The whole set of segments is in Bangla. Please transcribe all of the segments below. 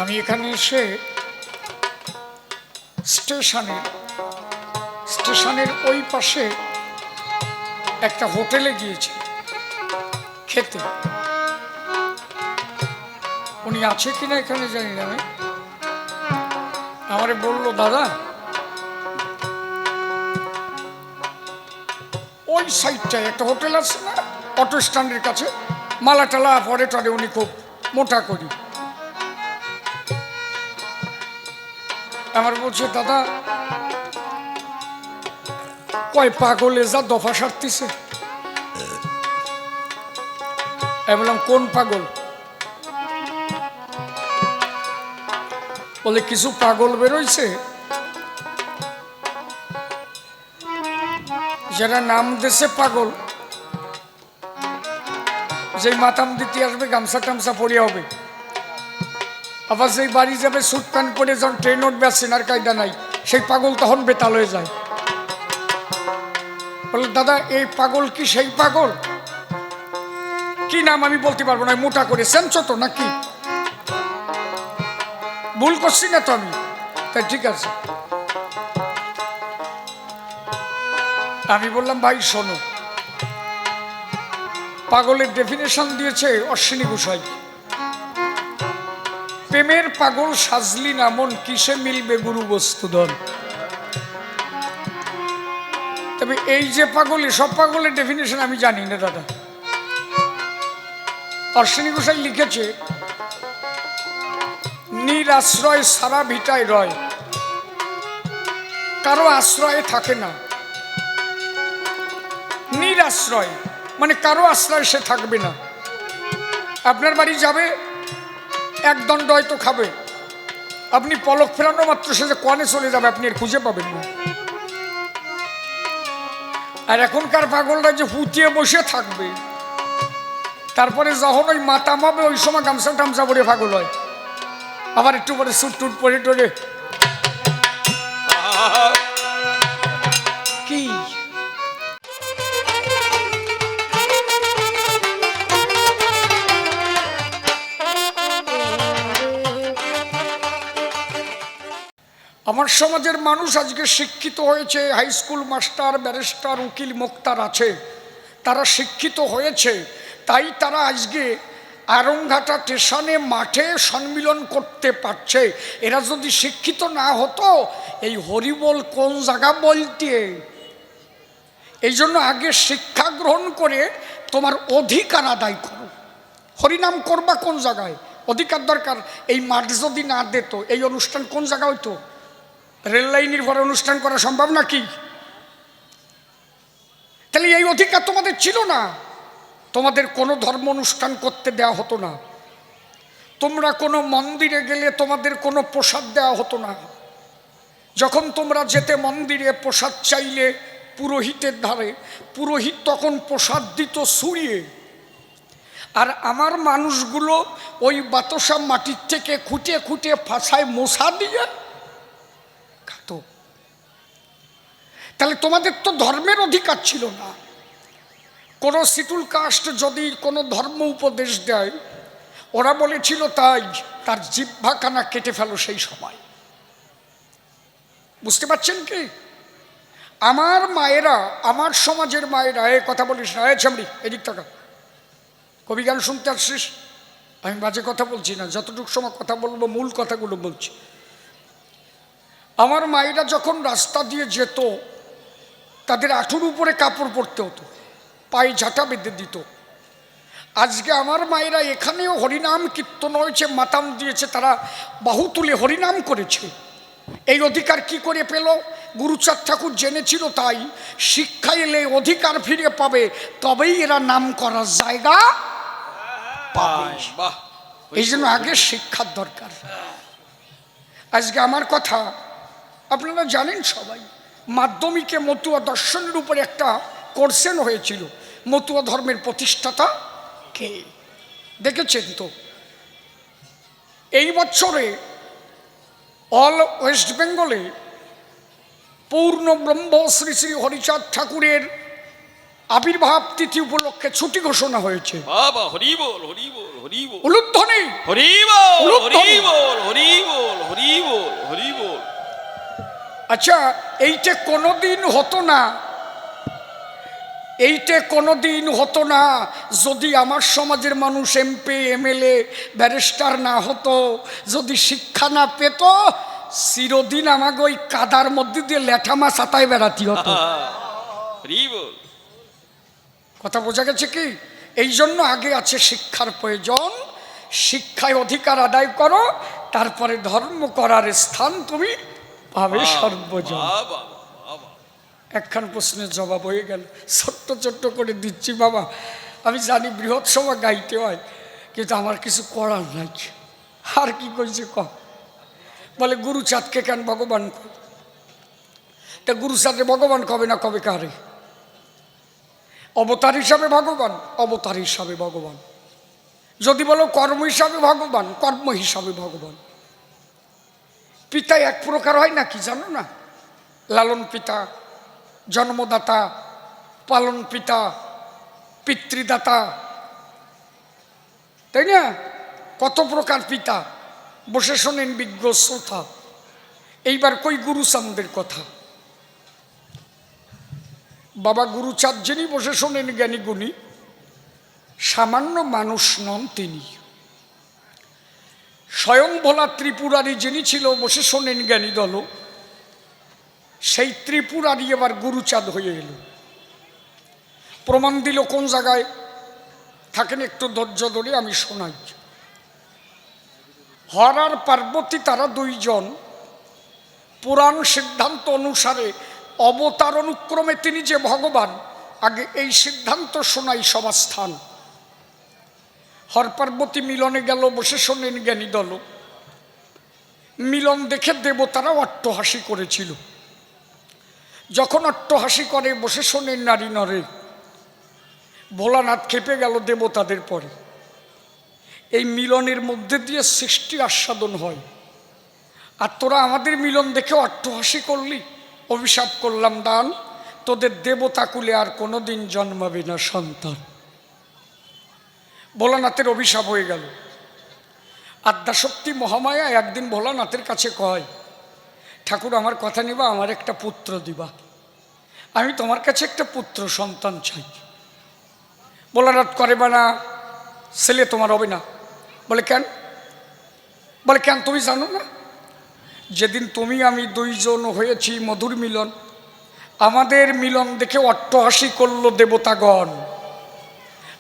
আমি এখানে এসে স্টেশনের ওই পাশে একটা হোটেলে গিয়েছি খেতে। উনি আছে কিনা এখানে জানি না, আমি আমারে বললো, দাদা ওই সাইডটায় একটা হোটেল আছে না, অটো স্ট্যান্ডের কাছে, মালা টালা পরে টরে উনি খুব মোটা করি। আমার বলছে, দাদা কয় পাগল এজা দফা সারতেছে। আমি বললাম, কোন পাগল? বলে, কিছু পাগল বেরোইছে যারা নাম দেশে পাগল, যে মাতাম দিতে আসবে গামছা টামছা পরে হবে, আবার যেই বাড়ি যাবে স্যুট প্যান্ট পরে যখন ট্রেন উঠবে আর সেনার কায়দা নাই, সেই পাগল তখন বেতাল হয়ে যায়। বলে, দাদা এই পাগল কি সেই পাগল? কি নাম আমি বলতে পারবো না, মোটা করে সেনছো তো নাকি? ভুল করছি না তো আমি? তাই ঠিক আছে। আমি বললাম, ভাই শোনো, পাগলের ডেফিনেশন দিয়েছে অশ্বিনী ঘোষাই। প্রেমের পাগল সাজলি না মন, কিসে মিলবে গুরু বস্তুধন। তবে এই যে পাগল, সব পাগলের ডেফিনেশন আমি জানি না দাদা। অশ্বিনী ঘোষাই লিখেছে, নিরাশ্রয় সারা ভিটায় রয়, কারো আশ্রয়ে থাকে না। নিরাশ্রয় মানে কারো আশ্রয় সে থাকবে না। আপনার বাড়ি যাবে, এক দণ্ড হয়তো খাবে, আপনি পলক ফেরানো মাত্র সে যে কনে চলে যাবে, আপনি এর খুঁজে পাবেন না। আর এখনকার পাগলরা যে ফুটিয়ে বসে থাকবে, তারপরে যখন ওই মাথা মাবে ওই সময় গামছা টামছা পরে পাগল হয়, আবার একটু পরে সুট টুট পরে টরে কি। আমার সমাজের মানুষ আজকে শিক্ষিত হয়েছে, হাই স্কুল মাস্টার, ব্যারিস্টার, উকিল, মোক্তার আছে, তারা শিক্ষিত হয়েছে, তাই তারা আজকে আরংঘাটা স্টেশনে মাঠে সম্মিলন করতে পারছে। এরা যদি শিক্ষিত না হতো, এই হরিবোল কোন জায়গা বলতে। এই জন্য আগে শিক্ষা গ্রহণ করে তোমার অধিকার আদায় করো। হরিনাম করবা কোন জায়গায়? অধিকার দরকার। এই মাঠ যদি না দিত, এই অনুষ্ঠান কোন জায়গা হইতো? রেল লাইনের পরে অনুষ্ঠান করা সম্ভব নাকি? তাহলে এই অধিকার তোমাদের ছিল না। তোমাদের কোনো ধর্ম অনুষ্ঠান করতে দেওয়া হতো না, তোমরা কোনো মন্দিরে গেলে তোমাদের কোনো প্রসাদ দেওয়া হতো না। যখন তোমরা যেতে মন্দিরে প্রসাদ চাইলে পুরোহিতের ধারে, পুরোহিত তখন প্রসাদ দিত ছুঁড়িয়ে। আর আমার মানুষগুলো ওই বাতাসা মাটির থেকে খুঁটে খুঁটে ফাঁসায় মশা দিয়ে খাত। তাহলে তোমাদের তো ধর্মের অধিকার ছিল না। কোনো শিডিউল কাস্ট যদি কোনো ধর্ম উপদেশ দেয়, ওরা বলেছিল তাই তার জিহ্বাখানা কেটে ফেলো সেই সময়। বুঝতে পারছেন কি? আমার মায়েরা, আমার সমাজের মায়েরা, এ কথা বলিস না, এ চামড়ি এদিক টাকা, কবি গান শুনতে আসছিস? আমি বাজে কথা বলছি না, যতটুকু সময় কথা বলবো মূল কথাগুলো বলছি। আমার মায়েরা যখন রাস্তা দিয়ে যেত, তাদের আঁঠুর উপরে কাপড় পরতে হতো, পায়ে ঝাঁটা বেঁধে দিত। আজকে আমার মায়েরা এখানেও হরিনাম কীর্তন হয়েছে, মাতাম দিয়েছে, তারা বাহু তুলে হরিনাম করেছে। এই অধিকার কি করে পেল? গুরুচাঁদ ঠাকুর জেনেছিল, তাই শিক্ষা এলে অধিকার ফিরে পাবে, তবেই এরা নাম করার জায়গা পাবে। এই জন্য আগে শিক্ষার দরকার। আজকে আমার কথা আপনারা জানেন সবাই, মাধ্যমিকে মতুয়া দর্শনের উপরে একটা কোর্সেন হয়েছিল। মতুয়া ধর্মের প্রতিষ্ঠাতা কে দেখেছেন তো? এই বছরে অল ওয়েস্ট বেঙ্গলে পূর্ণ ব্রহ্ম শ্রী শ্রী হরিচাঁদ ঠাকুরের আবির্ভাব তিথি উপলক্ষে ছুটি ঘোষণা হয়েছে। বাবা হরি বল হরি বল হরি বল উলুধ্বনি হরি বল উলুধ্বনি। হরি বল হরি বল হরি বল হরি বল। আচ্ছা, এইটা কোনোদিন হতো না, এইটা কোনোদিন হতো না যদি আমার সমাজের মানুষ এমপি এমএলএ ব্যারিস্টার না হতো, যদি শিক্ষা না পেত, চিরদিন আমাকে ওই কাদার মধ্যে দিয়ে ল্যাঠা মাছ আতায় বেড়াতে হতো। হরি বল। কথা বোঝা গেছে কি? এই জন্য আগে আছে শিক্ষার প্রয়োজন, শিক্ষায় অধিকার আদায় করো, তারপরে ধর্ম করার স্থান তুমি পাবে সর্বজন। একখান প্রশ্নের জবাব হয়ে গেল, ছোট্ট ছোট্ট করে দিচ্ছি বাবা। আমি জানি বৃহৎ সভা গাইতে হয়, কিন্তু আমার কিছু করার নাই। আর কি কইছে ক? বলে গুরুচাঁদকে কেন ভগবান কয়? তা গুরুচাঁদে ভগবান কবে না কবে কারে? অবতার হিসাবে ভগবান, অবতার হিসাবে ভগবান। যদি বলো কর্ম হিসাবে ভগবান, কর্ম হিসাবে ভগবান। পিতা এক প্রকার হয় নাকি জানো না? লালন পিতা, জন্মদাতা, পালন পিতা, পিতৃদাতা, তাই না? কত প্রকার পিতা, বসে শোনেন বিজ্ঞ শ্রোতা। এইবার কই গুরুচাঁদের কথা। বাবা গুরুচাঁদ যিনি বসে শোনেন জ্ঞানী গুণী, সামান্য মানুষ নন তিনি। স্বয়ং ভোলা ত্রিপুরারি যিনি ছিল বসে শোনেন জ্ঞানী দল, সেই ত্রিপুরারি এবার গুরুচাঁদ হয়ে এলো। প্রমাণ দিল কোন জায়গায়? থাকেন একটু ধৈর্য ধরে আমি শোনাই। হর আর পার্বতী তারা দুইজন পুরাণ সিদ্ধান্ত অনুসারে অবতার অনুক্রমে তিনি যে ভগবান, আগে এই সিদ্ধান্ত শোনাই সভাস্থান। হর পার্বতী মিলনে গেল, বসে শোনেন জ্ঞানী দল। মিলন দেখে দেবতারা অট্টহাসি করেছিল। যখন অট্টহাসি করে বসে শোনেন নারী নরে, ভোলানাথ খেপে গেল দেবতাদের পরে। এই মিলনের মধ্যে দিয়ে সৃষ্টি আস্বাদন হয়, আর তোরা আমাদের মিলন দেখে অট্টহাসি করলি, অভিশাপ করলাম দান, তোদের দেবতা কুলে আর কোনোদিন জন্মাবে না সন্তান। ভোলানাথের অভিশাপ হয়ে গেল। আদ্যাশক্তি মহামায়া একদিন ভোলানাথের কাছে কয়, ঠাকুর আমার কথা নিবা, আমার একটা পুত্র দিবা, আমি তোমার কাছে একটা পুত্র সন্তান চাই। ভোলানাথ করে বা না, ছেলে তোমার হবে না। বলে কেন? বলে কেন তুমি জানো না, যেদিন তুমি আমি দুইজন হয়েছি মধুর মিলন, আমাদের মিলন দেখে অট্টহাসি করল দেবতাগণ।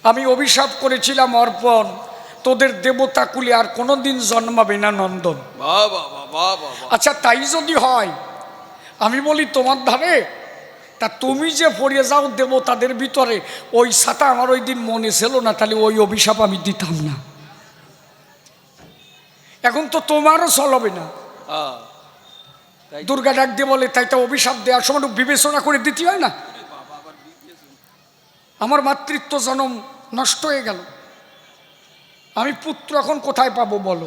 আমি অভিশাপ করেছিলাম অর্পণ, তোদের দেবতা কুলে আর কোনোদিন জন্মাবে না নন্দন। আচ্ছা তাই যদি হয়, আমি বলি তোমার ধারে, তা তুমি যে পড়ে যাও দেবতাদের ভিতরে, ওই সাথে আমার ওই দিন মনে ছিল না, তাহলে ওই অভিশাপ আমি দিতাম না। এখন তো তোমারও চলবে না। দুর্গা ডাক দিয়ে বলে, তাই তো অভিশাপ দেওয়ার সময় বিবেচনা করে দিতে হয় না? আমার মাতৃত্ব জন্ম নষ্ট হয়ে গেল, আমি পুত্র এখন কোথায় পাবো বলো?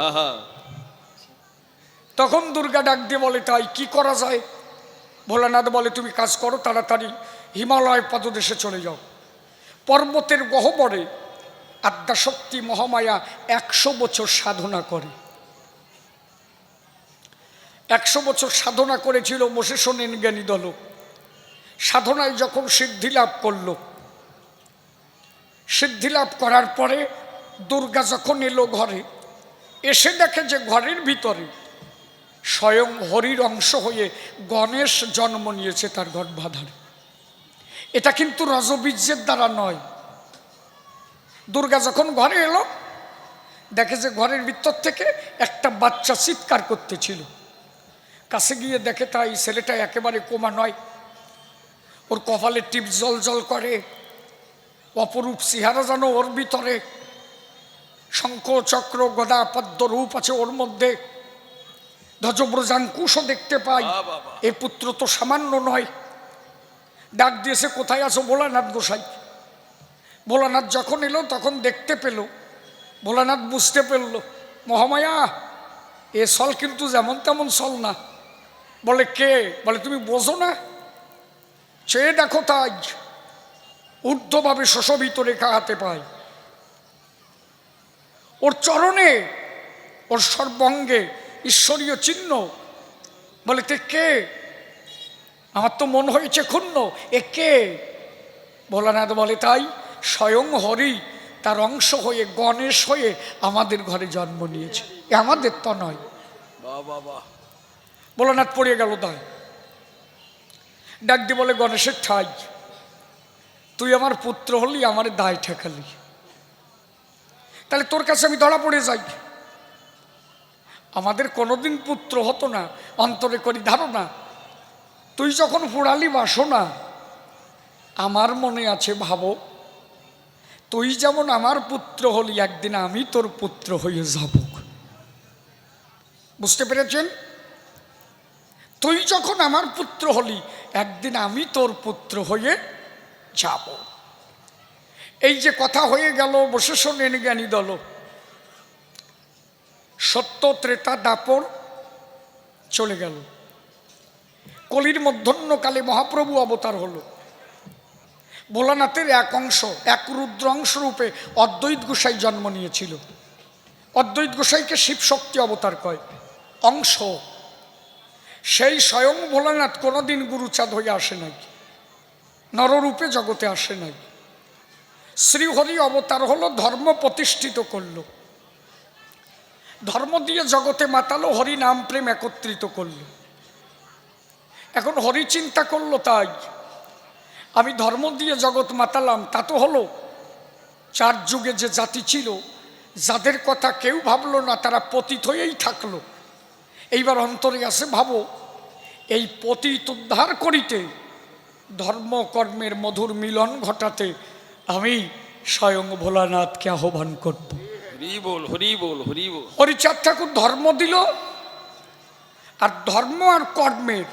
তখন দুর্গা ডাক দিয়ে বলে, তাই কি করা যায়? ভোলানাথ বলে, তুমি কাজ করো, তাড়াতাড়ি হিমালয় পদদেশে চলে যাও। পর্বতের গহ্বরে আদ্যাশক্তি মহামায়া 100 বছর সাধনা করে। 100 বছর সাধনা করেছিল, বসে শোনেন জ্ঞানী দল। সাধনায় যখন সিদ্ধি লাভ করল, সিদ্ধি লাভ করার পরে দুর্গা যখন এলো ঘরে, এসে দেখে যে ঘরের ভিতরে স্বয়ং হরির অংশ হয়ে গণেশ জন্ম নিয়েছে তার গর্ভাধারে। এটা কিন্তু রজবীর্যের দ্বারা নয়। দুর্গা যখন ঘরে এলো, দেখে যে ঘরের ভিতর থেকে একটা বাচ্চা চিৎকার করতেছিল। কাছে গিয়ে দেখে তাই ছেলেটা একেবারে কোমা নয়, ওর কপালে টিপ জল জল করে, অপরূপ চেহারা যেন ওর ভিতরে, শঙ্খ চক্র গদা পদ্ম রূপ আছে ওর মধ্যে, ধ্বজব্রজাঙ্কুশও দেখতে পাই। এ পুত্র তো সামান্য নয়। ডাক দিয়েছে, কোথায় আছো ভোলানাথ গোসাই? ভোলানাথ যখন এলো তখন দেখতে পেল, ভোলানাথ বুঝতে পারল, মহামায়া এ সল কিন্তু যেমন তেমন সল না। বলে কে? বলে তুমি বোঝো না, চেয়ে দেখো তাই। ঊর্ধ্বভাবে সুশোভিত রেখা হাতে পায়, ওর চরণে, ওর সর্বাঙ্গে ঈশ্বরীয় চিহ্ন। বলে তে কে? আমার তো মন হয়েছে ক্ষুণ্ণ, এ কে? ভোলানাথ বলে তাই স্বয়ং হরি তার অংশ হয়ে গণেশ হয়ে আমাদের ঘরে জন্ম নিয়েছে, এ আমাদের তো নয়। ভোলানাথ পড়ে গেল দায়, ডাক দিয়ে বলে গণেশের ঠাই, তুই আমার পুত্র হলি, আমার দায় ঠেকালি, তাহলে তোর কাছে আমি ধরা পড়ে যাই। আমাদের কোনোদিন পুত্র হতো না, অন্তরে করি ধারণা, তুই যখন পুরালি বাসনা, আমার মনে আছে ভাবো, তুই যেমন আমার পুত্র হলি, একদিন আমি তোর পুত্র হয়ে যাব। বুঝতে পেরেছেন? তুই যখন আমার পুত্র হলি, একদিন আমি তোর পুত্র হয়ে যাব। এই যে কথা হয়ে গেল, বসে শোনেন জ্ঞানী দল। সত্য ত্রেতা দাপর চলে গেল, কলির মধ্যাহ্নকালে মহাপ্রভু অবতার হলো। ভোলানাথের এক অংশ, এক রুদ্র অংশ রূপে অদ্বৈত গোসাই জন্ম নিয়েছিল। অদ্বৈত গোসাইকে শিব শক্তি অবতার কয়, অংশ। সেই স্বয়ং ভোলানাথ কোনোদিন গুরুচাঁদ হয়ে আসে নাই, নররূপে জগতে আসে নাই। শ্রীহরি অবতার হলো, ধর্ম প্রতিষ্ঠিত করলো, ধর্ম দিয়ে জগতে মাতালো, হরি নাম প্রেম একত্রিত করলো। এখন হরি চিন্তা করলো, তাই আমি ধর্ম দিয়ে জগৎ মাতালাম, তা তো হলো। চার যুগে যে জাতি ছিল, যাদের কথা কেউ ভাবলো না, তারা পতিত হয়েই থাকলো। এইবার অন্তরে আসে, ভাবো, এই পতিত উদ্ধার করিতে, ধর্ম কর্মের মধুর মিলন ঘটাতে আমি স্বয়ং ভোলানাথকে আহ্বান করব। হরি বল, হরি বল, হরি বল। হরিচাঁদ ঠাকুর ধর্ম দিল, আর ধর্ম আর কর্মের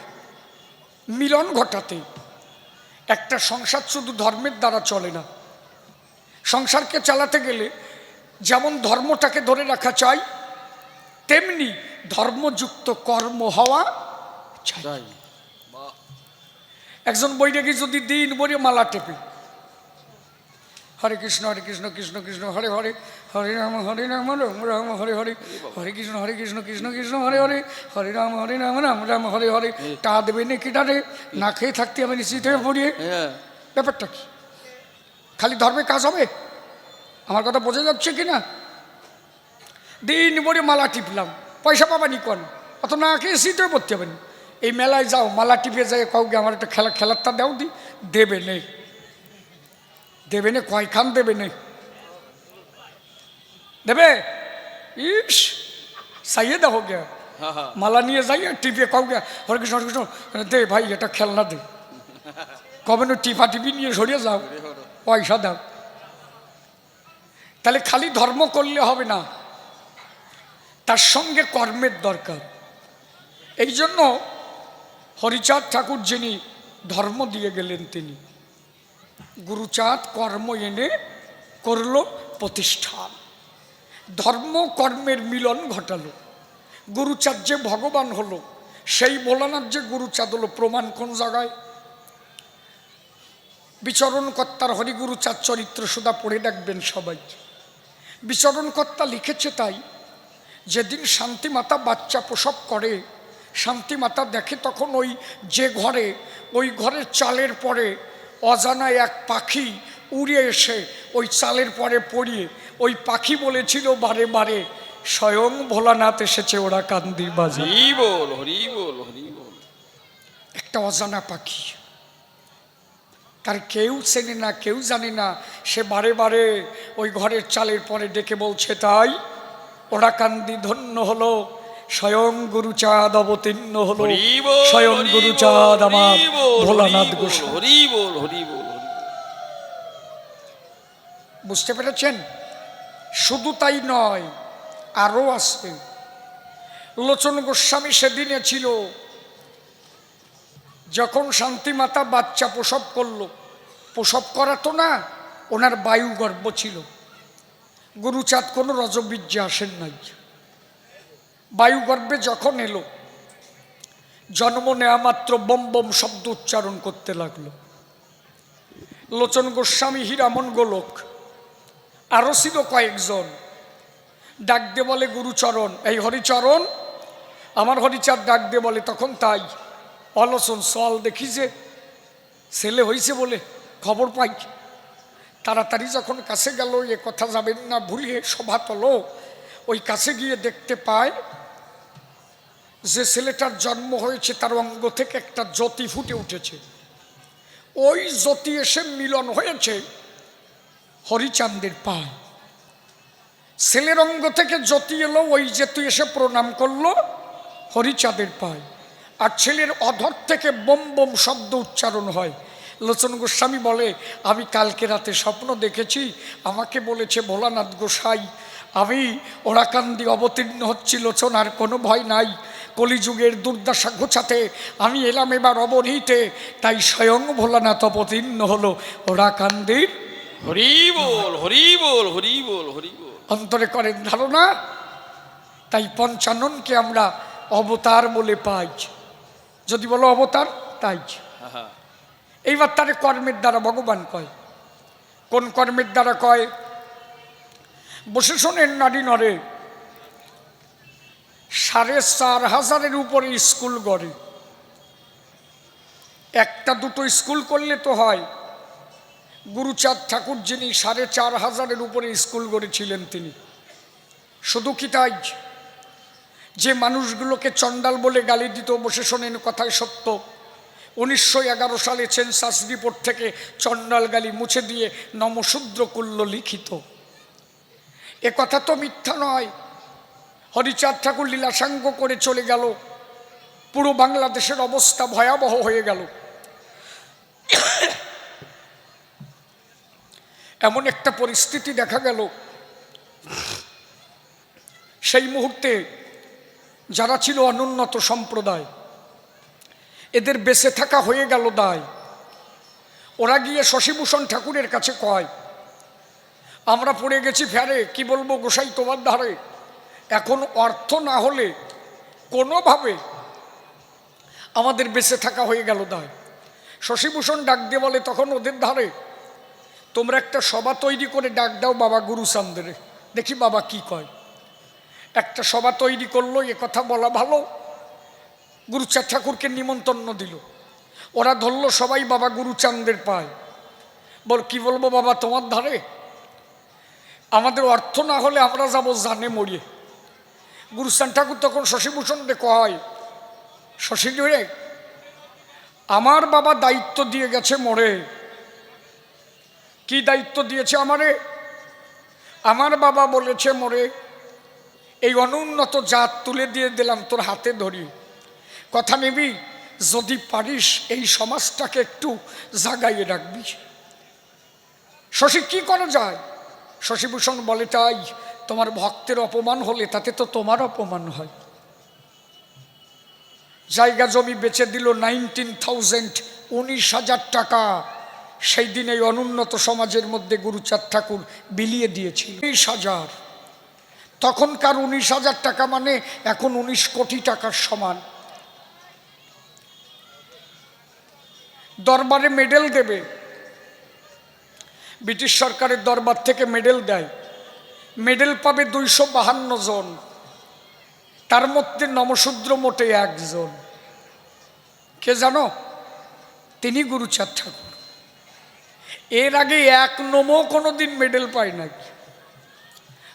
মিলন ঘটাতে। একটা সংসার শুধু ধর্মের দ্বারা চলে না, সংসারকে চালাতে গেলে যেমন ধর্মটাকে ধরে রাখা চাই, তেমনি ধর্মযুক্ত কর্ম হওয়া চাই। একজন বৈরাগী যদি দিন ভরে মালা টেপে, হরে কৃষ্ণ কৃষ্ণ কৃষ্ণ হরে হরে, হরে রাম রাম রাম হরে হরে, হরে কৃষ্ণ কৃষ্ণ কৃষ্ণ হরে হরে, হরে রাম রাম রাম হরে হরে, টা দেবে নাকি ডারে, না খেয়ে থাকতে হবে নিশ্চিত হয়ে পড়িয়ে। ব্যাপারটা কি? খালি ধর্মে কাজ হবে? আমার কথা বোঝা যাচ্ছে কি না? দিন ভরে মালা টিপলাম, পয়সা পাবানি কন, অত না খেয়ে শীতে পড়তে হবে না। এই মেলায় যাও, মালা টিপে যায়, কাউকে আমার একটা খেলারটা দাও, দি দেবে নেই, দেবে না, কয়খান দেবে নেই, দেবে? ইস সাইয়ে দেখো গে, মালা নিয়ে যাই টিপে কাউকে হরে কৃষ্ণ দে ভাই, এটা খেলনা দে, কবে না টিপা টিপি নিয়ে সরিয়ে যাও, পয়সা দাও। তাহলে খালি ধর্ম করলে হবে না, তার সঙ্গে কর্মের দরকার। এই জন্য হরিচাঁদ ঠাকুর যিনি ধর্ম দিয়ে গেলেন, তিনি গুরুচাঁদ কর্ম এনে করল প্রতিষ্ঠান, ধর্ম কর্মের মিলন ঘটালো। গুরুচাঁদ যে ভগবান হলো, সেই ভোলানাথ যে গুরুচাঁদ হলো, প্রমাণ কোন জায়গায়? বিচরণকর্তার হরিগুরুচাঁদ চরিত্র সুধা পড়ে দেখবেন সবাই। বিচরণকর্তা লিখেছে তাই, যেদিন শান্তিমাতা বাচ্চা প্রসব করে, শান্তিমাতা দেখে তখন ওই যে ঘরে, ওই ঘরের চালের পরে অজানা এক পাখি উড়ে এসে ওই চালের পরে পড়িয়ে, ওই পাখি বলেছিল বারে বারে, স্বয়ং ভোলানাথ এসেছে, ওরা কান্দি বাজে। হরি বল, হরি বল, হরি বল। একটা অজানা পাখি, তার কেউ চেনে না, কেউ জানে না, সে বারে বারে ওই ঘরের চালের পরে ডেকে বলছে, তাই ওরা কান্দি ধন্য হলো, স্বয়ং গুরুচাঁদ অবতীর্ণ হলো, স্বয়ং গুরুচাঁদ আমার ভোলানাথ গোসাই। হরি বল, হরি বল। বুঝতে পেরেছেন? শুধু তাই নয়, আরো আসবে। লোচন গোস্বামী সেদিনে ছিল, যখন শান্তিমাতা বাচ্চা প্রসব করলো, প্রসব করা তো না, ওনার বায়ু গর্ভ ছিল। গুরুচাঁদ কোনো রজবীর্যে আসেন নাই। বায়ু গর্ভে যখন এলো, জন্ম নেওয়া মাত্র বম বম শব্দ উচ্চারণ করতে লাগলো। লোচন গোস্বামী, হীরামন গোলক, আরও ছিল কয়েকজন। ডাক দিয়ে বলে গুরুচরণ, এই হরিচরণ, আমার হরিচাঁদ ডাক দিয়ে বলে তখন তাই অলোচন সল দেখি যে ছেলে হয়েছে বলে খবর পাই। তাড়াতাড়ি যখন কাছে গেল, এ কথা যাবেন না ভুলিয়ে সভা তলো, ওই কাছে গিয়ে দেখতে পায় যে ছেলেটার জন্ম হয়েছে, তার অঙ্গ থেকে একটা জ্যোতি ফুটে উঠেছে। ওই জ্যোতি এসে মিলন হয়েছে হরিচাঁদের পায়। ছেলের অঙ্গ থেকে জ্যোতি এলো, ওই জ্যোতি এসে প্রণাম করলো হরিচাঁদের পায়। আর ছেলের অধর থেকে বোম বোম শব্দ উচ্চারণ হয়। লোচন গোস্বামী বলে, আমি কালকে রাতে স্বপ্ন দেখেছি, আমাকে বলেছে ভোলানাথ গোসাই আমি ওরাকান্দি অবতীর্ণ হচ্ছি লোচন, আর কোনো ভয় নাই, কলিযুগের দুর্দশা ঘোচাতে আমি এলাম এবার অবনীতে, তাই স্বয়ং ভোলানাথ অবতীর্ণ হলো ওরাকান্দির। হরি বল, হরি বল, হরি বল, হরি বল। অন্তরে করেন ধারণা। তাই পঞ্চাননকে আমরা অবতার বলে পাই। যদি বলো অবতার, তাই। এইবার তারে কর্মের দ্বারা ভগবান কয়। কোন কর্মের দ্বারা কয়? বসে শোনেন নারী নরে 4,500-এর উপরে স্কুল গড়ে। একটা দুটো স্কুল করলে তো হয়। গুরুচাঁদ ঠাকুর যিনি 4,500-এর উপরে স্কুল গড়েছিলেন, তিনি শুধু কি তাই যে মানুষগুলোকে চণ্ডাল বলে গালি দিত? বসে শোনেন, কথায় সত্য। 1911 সালে সেন্সাস রিপোর্ট থেকে চণ্ডাল গালি মুছে দিয়ে নমশূদ্র করল লিখিত। এ কথা তো মিথ্যা নয়। হরিচাঁদ ঠাকুর লীলাসাঙ্গ করে চলে গেল, পুরো বাংলাদেশের অবস্থা ভয়াবহ হয়ে গেল। এমন একটা পরিস্থিতি দেখা গেল, সেই মুহূর্তে যারা ছিল অনুন্নত সম্প্রদায়, এদের বেঁচে থাকা হয়ে গেল দায়। ওরা গিয়ে শশীভূষণ ঠাকুরের কাছে কয়, আমরা পড়ে গেছি ফেরে, কি বলবো গোসাই তোমার ধারে, এখন অর্থ না হলে কোনোভাবে আমাদের বেঁচে থাকা হয়ে গেল দায়। শশীভূষণ ডাক দিয়ে বলে তখন ওদের ধারে, তোমরা একটা সভা তৈরি করে ডাক দাও বাবা গুরুচাঁদের, দেখি বাবা কি কয়। একটা সভা তৈরি করলো, এ কথা বলা ভালো। গুরুচাঁদ ঠাকুরকে নিমন্ত্রণ দিল। ওরা ধরলো সবাই বাবা গুরুচাঁদের পায়। বল কি বলবো বাবা তোমার ধারে, আমাদের অর্থ না হলে আমরা যাব জানে মরিয়ে। গুরুচাঁদ ঠাকুর তখন শশীভূষণকে কয়, শশী রে, আমার বাবা দায়িত্ব দিয়ে গেছে মোরে। কি দায়িত্ব দিয়েছে আমারে? আমার বাবা বলেছে মোরে, এই অনুন্নত জাত তুলে দিয়ে দিলাম তোর হাতে ধরি, কথা নিবি, যদি পারিস এই সমাজটাকে একটু জাগাইয়ে রাখবি। শশী কি করা যায়? শশীভূষণ বলে, তাই তোমার ভক্তের অপমান হলে তাতে তো তোমার অপমান হয়। জায়গা জমি বেচে দিল 19,000, 19,000 টাকা। সেই দিন এই অনুন্নত সমাজের মধ্যে গুরুচাঁদ ঠাকুর বিলিয়ে দিয়েছিল 19,000। তখনকার 19,000 টাকা মানে এখন 19 কোটি টাকার সমান। দরবারে মেডেল দেবে, ব্রিটিশ সরকারের দরবার থেকে মেডেল দেয়। মেডেল পাবে 252 জন, তার মধ্যে নমশূদ্র মোটে 1 জন। কে জানো? তিনি গুরুচাঁদ ঠাকুর। এর আগে 1 নমও কোনোদিন মেডেল পায় নাই।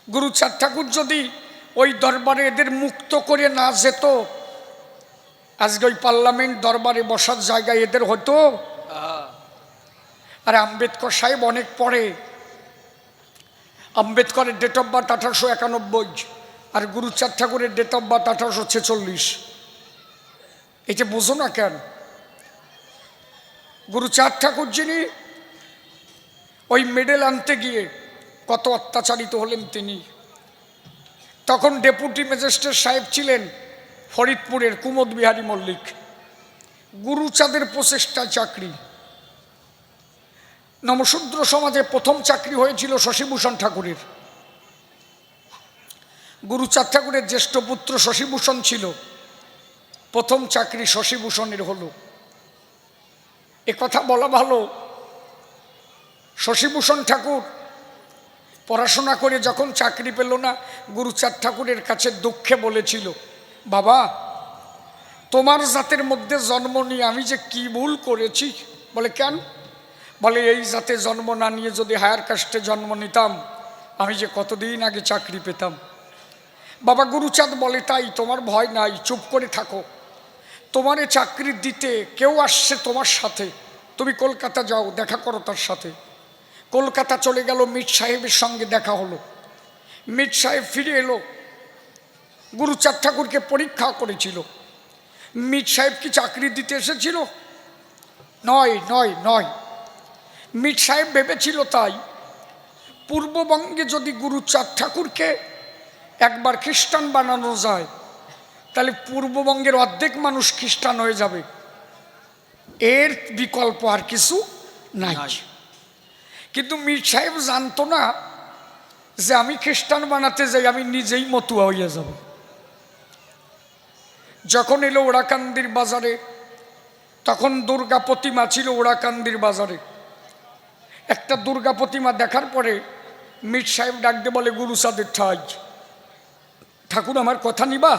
গুরুচাঁদ ঠাকুর যদি ওই দরবারে এদের মুক্ত করে না যেত, আজকে ওই পার্লামেন্ট দরবারে বসার জায়গায় এদের হতো। আর আম্বেদকর সাহেব অনেক পরে, আম্বেদকরের ডেট অফ বার্থ 1891, আর গুরুচাঁদ ঠাকুরের ডেট অফ বার্থ 1846। এটা বোঝো না কেন? গুরুচাঁদ ঠাকুর যিনি ওই মেডেল আনতে গিয়ে কত অত্যাচারিত হলেন তিনি। তখন ডেপুটি ম্যাজিস্ট্রেট সাহেব ছিলেন ফরিদপুরের কুমোদ বিহারী মল্লিক। গুরুচাঁদের প্রচেষ্টায় চাকরি। নমশূদ্র সমাজে প্রথম চাকরি হয়েছিল শশীভূষণ ঠাকুরের। গুরুচাঁদ ঠাকুরের জ্যেষ্ঠ পুত্র শশীভূষণ ছিল, প্রথম চাকরি শশীভূষণের হলো। এ কথা বলা ভালো, শশীভূষণ ঠাকুর পড়াশোনা করে যখন চাকরি পেল না, গুরুচাঁদ ঠাকুরের কাছে দুঃখে বলেছিল, বাবা তোমার জাতের মধ্যে জন্ম নিয়ে আমি যে কি ভুল করেছি। বলে কেন? বলে এই জাতে জন্ম না নিয়ে যদি হায়ার কাস্টে জন্ম নিতাম আমি যে কতদিন আগে চাকরি পেতাম। বাবা গুরুচাঁদ বলে, তাই তোমার ভয় নাই, চুপ করে থাকো, তোমারে চাকরি দিতে কেউ আসছে তোমার সাথে, তুমি কলকাতা যাও, দেখা করো তার সাথে। কলকাতা চলে গেল, মীর সাহেবের সঙ্গে দেখা হলো। মীর সাহেব ফিরে এলো, গুরুচাঁদ ঠাকুরকে পরীক্ষা করেছিল। মীর সাহেব কি চাকরি দিতে এসেছিল? নয় নয় নয়। মীর সাহেব ভেবেছিল তাই পূর্ববঙ্গে যদি গুরুচাঁদ ঠাকুরকে একবার খ্রিস্টান বানানো যায় তাহলে পূর্ববঙ্গের অর্ধেক মানুষ খ্রিস্টান হয়ে যাবে, এর বিকল্প আর কিছু নাই। কিন্তু মীর সাহেব জানতো না যে আমি খ্রিস্টান বানাতে যাই আমি নিজেই মতুয়া হইয়া যাব। যখন এলো ওড়াকান্দির বাজারে, তখন দুর্গা প্রতিমা ছিল ওড়াকান্দির বাজারে। একটা দুর্গা প্রতিমা দেখার পরে মীর সাহেব ডাক দিয়ে বলে, গুরুচাঁদের ঠাই, ঠাকুর আমার কথা নিবা?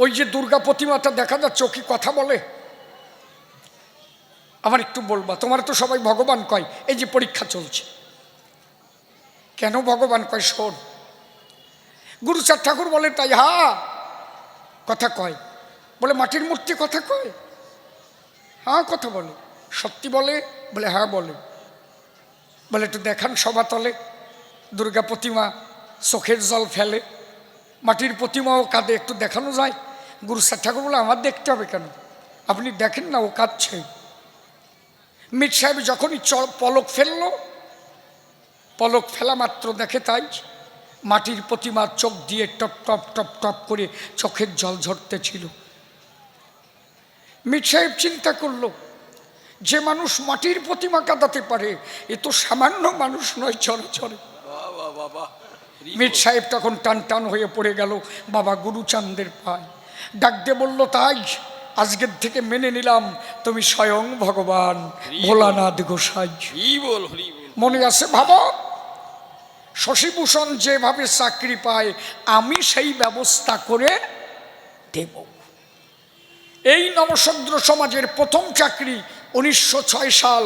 ওই যে দুর্গা প্রতিমাটা দেখা যাচ্ছে ও কি কথা বলে? আমার একটু বলবা, তোমার তো সবাই ভগবান কয়, এই যে পরীক্ষা চলছে, কেন ভগবান কয় শোন। গুরুচাঁদ ঠাকুর বলে, তাই হ্যাঁ কথা কয়। বলে মাটির মূর্তি কথা কয়? হ্যাঁ কথা বলে। সত্যি বলে? বলে হ্যাঁ বলে। বলে একটু দেখান সভাতলে। দুর্গা প্রতিমা চোখের জল ফেলে, মাটির প্রতিমাও কাঁদে, একটু দেখানো যায়? গুরুচাঁদ ঠাকুর বলে, আমার দেখতে হবে কেন, আপনি দেখেন না ও কাঁদছে। মীর সাহেব যখনই পলক ফেললো, পলক ফেলা মাত্র দেখে তাই মাটির প্রতিমার চোখ দিয়ে টপ টপ টপ টপ করে চোখের জল ঝরতেছিল। মীর সাহেব চিন্তা করলো, যে মানুষ মাটির প্রতিমা কাঁদাতে পারে এ তো সামান্য মানুষ নয় চরাচরে। মীর সাহেব তখন টান টান হয়ে পড়ে গেল বাবা গুরুচাঁদের পায়, ডাক দিয়ে বলল, তাই আজকের থেকে মেনে নিলাম তুমি স্বয়ং ভগবান ভোলানাথ গোসাই। মনে আছে ভাবো, শশীভূষণ যেভাবে চাকরি পায় আমি সেই ব্যবস্থা করে দেব। এই নবশূদ্র সমাজের প্রথম চাকরি 1906 সাল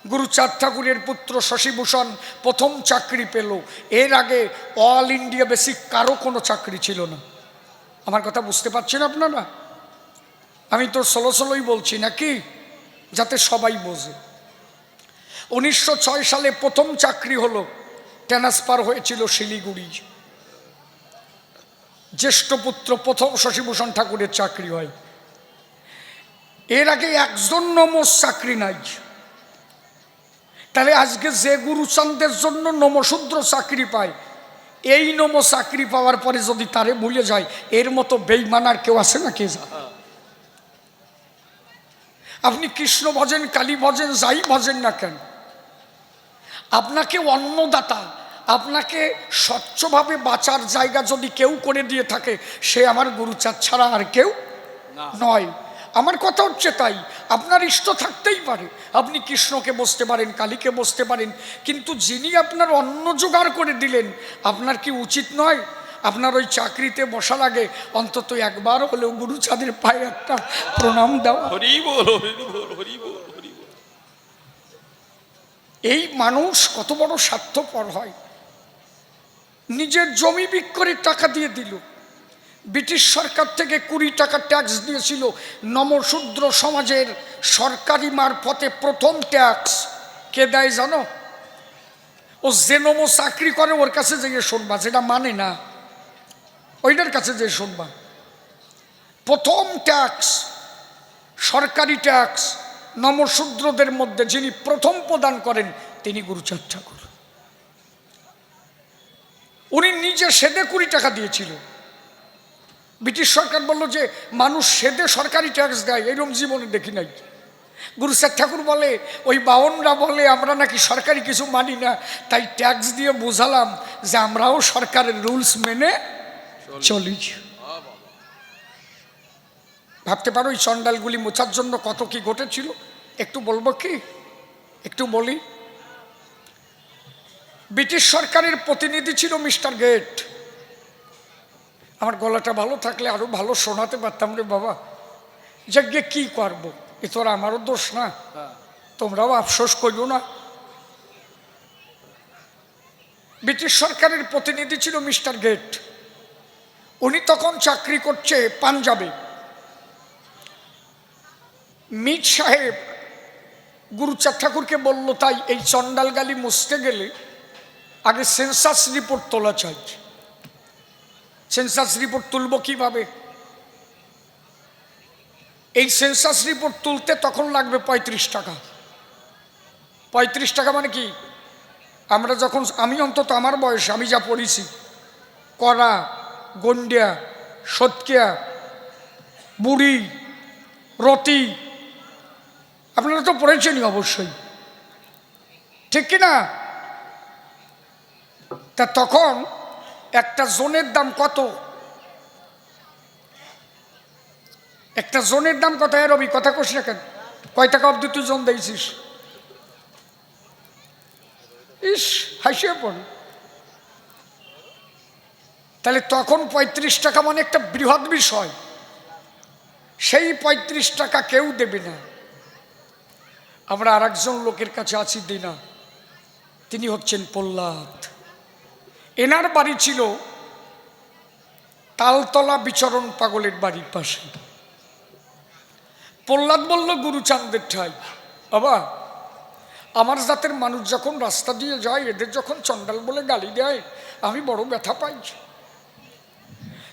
গুরুচাঁদ ঠাকুরের পুত্র শশীভূষণ প্রথম চাকরি পেল। এর আগে অল ইন্ডিয়া বেসিক কারো কোনো চাকরি ছিল না। আমার কথা বুঝতে পারছেন আপনারা? আমি তো সলোই বলছি নাকি, যাতে সবাই বোঝে। 1906 সালে প্রথম চাকরি হলো, ট্রান্সফার হয়েছিল শিলিগুড়ি। জ্যেষ্ঠ পুত্র প্রথম শশীভূষণ ঠাকুরের চাকরি হয়। এর আগে একজন নমস চাকরি নাই। তাহলে আজকে যে গুরুচাঁদের জন্য নমশূদ্র চাকরি পায়, এই নম চাকরি পাওয়ার পরে যদি তারে ভুলে যায়, এর মতো বেঈমান আর কেউ আছে না? কে যায়? আপনি কৃষ্ণ ভজেন, কালী ভজেন, যাই ভজেন না কেন, আপনাকে অন্নদাতা, আপনাকে স্বচ্ছভাবে বাঁচার জায়গা যদি কেউ করে দিয়ে থাকে, সে আমার গুরুচাঁদ ছাড়া আর কেউ নয়। আমার কথা হচ্ছে তাই, আপনার ইষ্ট থাকতেই পারে, আপনি কৃষ্ণকে বসতে পারেন, কালীকে বসতে পারেন, কিন্তু যিনি আপনার অন্ন জোগাড় করে দিলেন, আপনার কি উচিত নয় আপনার ওই চাকরিতে বসার আগে অন্তত একবার হলেও গুরুচাঁদের পায়ে একটা প্রণাম দাও? এই মানুষ কত বড় স্বার্থপর হয়, নিজের জমি বিক্রি টাকা দিয়ে দিল। ব্রিটিশ সরকার থেকে 20 টাকা ট্যাক্স দিয়েছিল। নমশূদ্র সমাজের সরকারি মারফতে প্রথম ট্যাক্স কে দেয় জানো? ও যে নম চাকরি করে ওর কাছে যেয়ে শুনবা, যেটা মানে না ওইটার কাছে যেয়ে শুনবা। প্রথম ট্যাক্স, সরকারি ট্যাক্স নমশূদ্রদের মধ্যে যিনি প্রথম প্রদান করেন তিনি গুরুচাঁদ ঠাকুর। উনি নিজে সেদে 20 টাকা দিয়েছিল। ব্রিটিশ সরকার বলল যে মানুষ সেদে সরকারি ট্যাক্স দেয়, এরকম জীবনে দেখি নাই। গুরুচাঁদ ঠাকুর বলে, ওই বাউনরা বলে আমরা নাকি সরকারি কিছু মানি না, তাই ট্যাক্স দিয়ে বোঝালাম যে আমরাও সরকারের রুলস মেনে চলি। ভাবতে পারো এই চন্ডালগুলি মোছার জন্য কত কি ঘটেছিল? একটু বলবো কি? একটু বলি, ব্রিটিশ সরকারের প্রতিনিধি ছিল মিস্টার গেট। আমার গলাটা ভালো থাকলে আরো ভালো শোনাতে পারতাম রে বাবা। যজ্ঞে কি করবো, এ তো আর আমারও দোষ না, তোমরাও আফসোস করিও না। ব্রিটিশ সরকারের প্রতিনিধি ছিল মিস্টার গেট। উনি তখন চাকরি করছে পাঞ্জাবে। মির সাহেব গুরুচাঁদ ঠাকুরকে বলল, তাই এই চন্ডালগালি মুছতে গেলে আগে সেন্সাস রিপোর্ট তোলা চাই। সেন্সাস রিপোর্ট তুলব কিভাবে? এই সেন্সাস রিপোর্ট তুলতে তখন লাগবে 35 টাকা। 35 টাকা মানে কি, আমরা যখন, আমি অন্তত আমার বয়সে আমি যা পড়েছি, করা, গন্ডিয়া, সৎকিয়া, বুড়ি, রতি, আপনারা তো পড়েছেনই অবশ্যই, ঠিক কিনা? তা তখন একটা জোনের দাম কত? একটা জোনের দাম কত? রবি কথা কোস না কেন? কয় টাকা অব্দি তুই জন দিয়েছিস? ইস, হাসিয়ে পড়। তাহলে তখন 35 টাকা মানে একটা বৃহৎ বিষয়। সেই 35 টাকা কেউ দেবে না। আমরা আর একজন লোকের কাছে আছি, দিনা, তিনি হচ্ছেন প্রহ্লাদ। এনার বাড়ি ছিল তালতলা বিচরণ পাগলের বাড়ির পাশে। প্রহ্লাদ বলল, গুরুচাঁদের ঠাই, বাবা আমার জাতের মানুষ যখন রাস্তা দিয়ে যায়, এদের যখন চন্ডাল বলে গালি দেয়, আমি বড় ব্যথা পাই।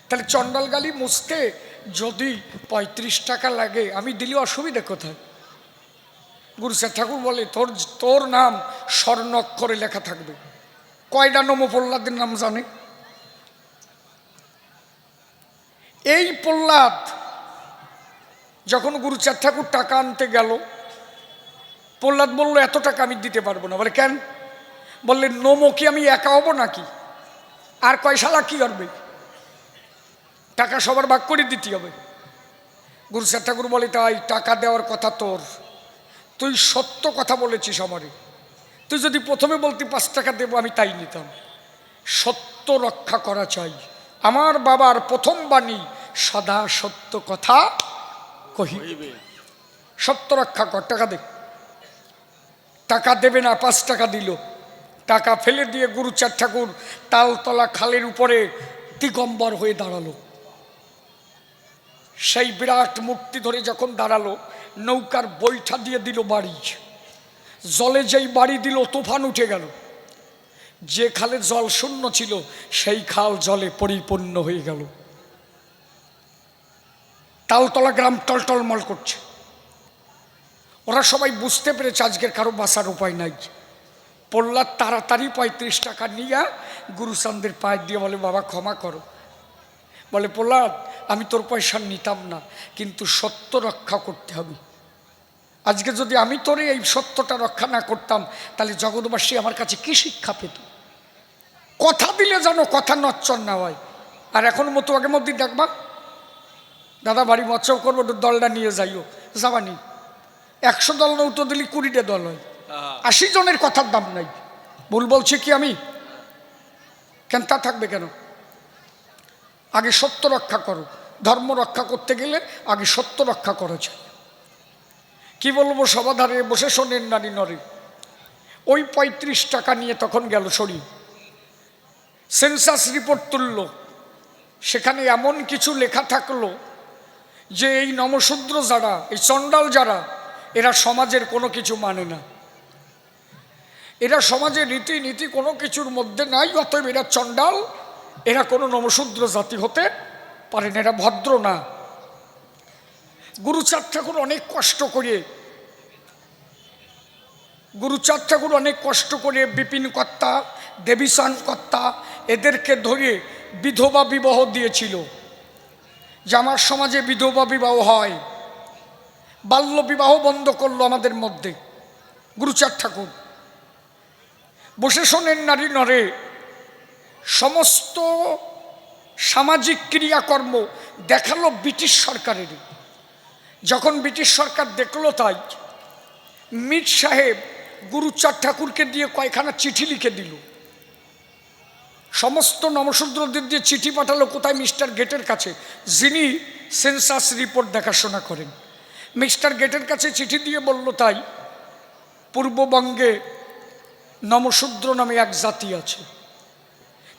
তাহলে চন্ডাল গালি মুছতে যদি 35 টাকা লাগে, আমি দিলে অসুবিধা কোথায়? গুরুচাঁদ ঠাকুর বলে, তোর নাম স্বর্ণ অক্ষরে লেখা থাকবে। কয়টা নম প্রহ্লাদের নাম জানে? এই প্রহ্লাদ যখন গুরুচাঁদ ঠাকুর টাকা আনতে গেল, প্রহ্লাদ বলল, এত টাকা আমি দিতে পারবো না। বলে কেন? বললেন, নমো কি আমি একা হব নাকি? আর কয় শালা কি করবে? টাকা সবার ভাগ করে দিতে হবে। গুরুচাঁদ ঠাকুর বলে, তাই টাকা দেওয়ার কথা তোর, তুই সত্য কথা বলেছিস আমারে। তুই যদি প্রথমে বলতি 5 টাকা দেবো, আমি তাই নিতাম। সত্য রক্ষা করা চাই। আমার বাবার প্রথম বাণী, সদা সত্য কথা কহিবে। সত্য রক্ষা কর, টাকা দে। টাকা দেবে না, 5 টাকা দিল। টাকা ফেলে দিয়ে গুরুচাঁদ ঠাকুর তালতলা খালের উপরে দিগম্বর হয়ে দাঁড়ালো। সেই বিরাট মূর্তি ধরে যখন দাঁড়ালো, নৌকার বৈঠা দিয়ে দিল বাড়ি। জলে যেই বাড়ি দিল, তুফান উঠে গেল। যে খালে জল শূন্য ছিল, সেই খাল জলে পরিপূর্ণ হয়ে গেল। তালতলা গ্রাম টলটলমল করছে। ওরা সবাই বুঝতে পেরেছে আজকের কারো বাঁচার উপায় নাই। প্রহ্লাদ তাড়াতাড়ি 35 টাকা নিয়ে গুরুচাঁদের পায়ে দিয়ে বলে, বাবা ক্ষমা করো। বলে, প্রহ্লাদ আমি তোর পয়সা নিতাম না, কিন্তু সত্য রক্ষা করতে হবে। আজকে যদি আমি তোরে এই সত্যটা রক্ষা না করতাম, তাহলে জগৎবাসী আমার কাছে কি শিক্ষা পেত? কথা দিলে যেন কথা নচ্চর না হয়। আর এখন মতো আগের মধ্যে দেখবা, দাদা বাড়ি মৎসব করবো, দলটা নিয়ে যাইও, যাবানি। 100 দল নৌতো দিলি 20টা দল হয়, 80 জনের কথার দাম নাই। ভুল বলছি কি আমি? কেন তা থাকবে কেন? আগে সত্য রক্ষা করো। ধর্ম রক্ষা করতে গেলে আগে সত্য রক্ষা করা চাই। কি বলবো, সবাধারে বসে শোনেন নারী নরে। ওই 35 টাকা নিয়ে তখন গেল সরি, সেন্সাস রিপোর্ট তুলল। সেখানে এমন কিছু লেখা থাকলো যে এই নমশূদ্র যারা, এই চণ্ডাল যারা, এরা সমাজের কোনো কিছু মানে না। এরা সমাজের রীতিনীতি কোনো কিছুর মধ্যে নাই, অতএব এরা চণ্ডাল, এরা কোনো নমশূদ্র জাতি হতে পারে না, এরা ভদ্র না। গুরুচাঁদ ঠাকুর অনেক কষ্ট করে বিপিন কর্তা, দেবীচান কর্তা এদেরকে ধরে বিধবা বিবাহ দিয়েছিল, যে আমার সমাজে বিধবা বিবাহ হয়। বাল্য বিবাহ বন্ধ করলো আমাদের মধ্যে গুরুচাঁদ ঠাকুর। বসে শোনেন নারী নরে, সমস্ত সামাজিক ক্রিয়াকর্ম দেখালো ব্রিটিশ সরকারের। যখন ব্রিটিশ সরকার দেখলো, তাই মির সাহেব গুরুচাঁদ ঠাকুরকে দিয়ে কয়খানা চিঠি লিখে দিল, সমস্ত নমশূদ্রদের দিয়ে চিঠি পাঠালো কোথায়? মিস্টার গেটের কাছে, যিনি সেন্সাস রিপোর্ট দেখাশোনা করেন। মিস্টার গেটের কাছে চিঠি দিয়ে বলল, তাই পূর্ববঙ্গে নমশূদ্র নামে এক জাতি আছে,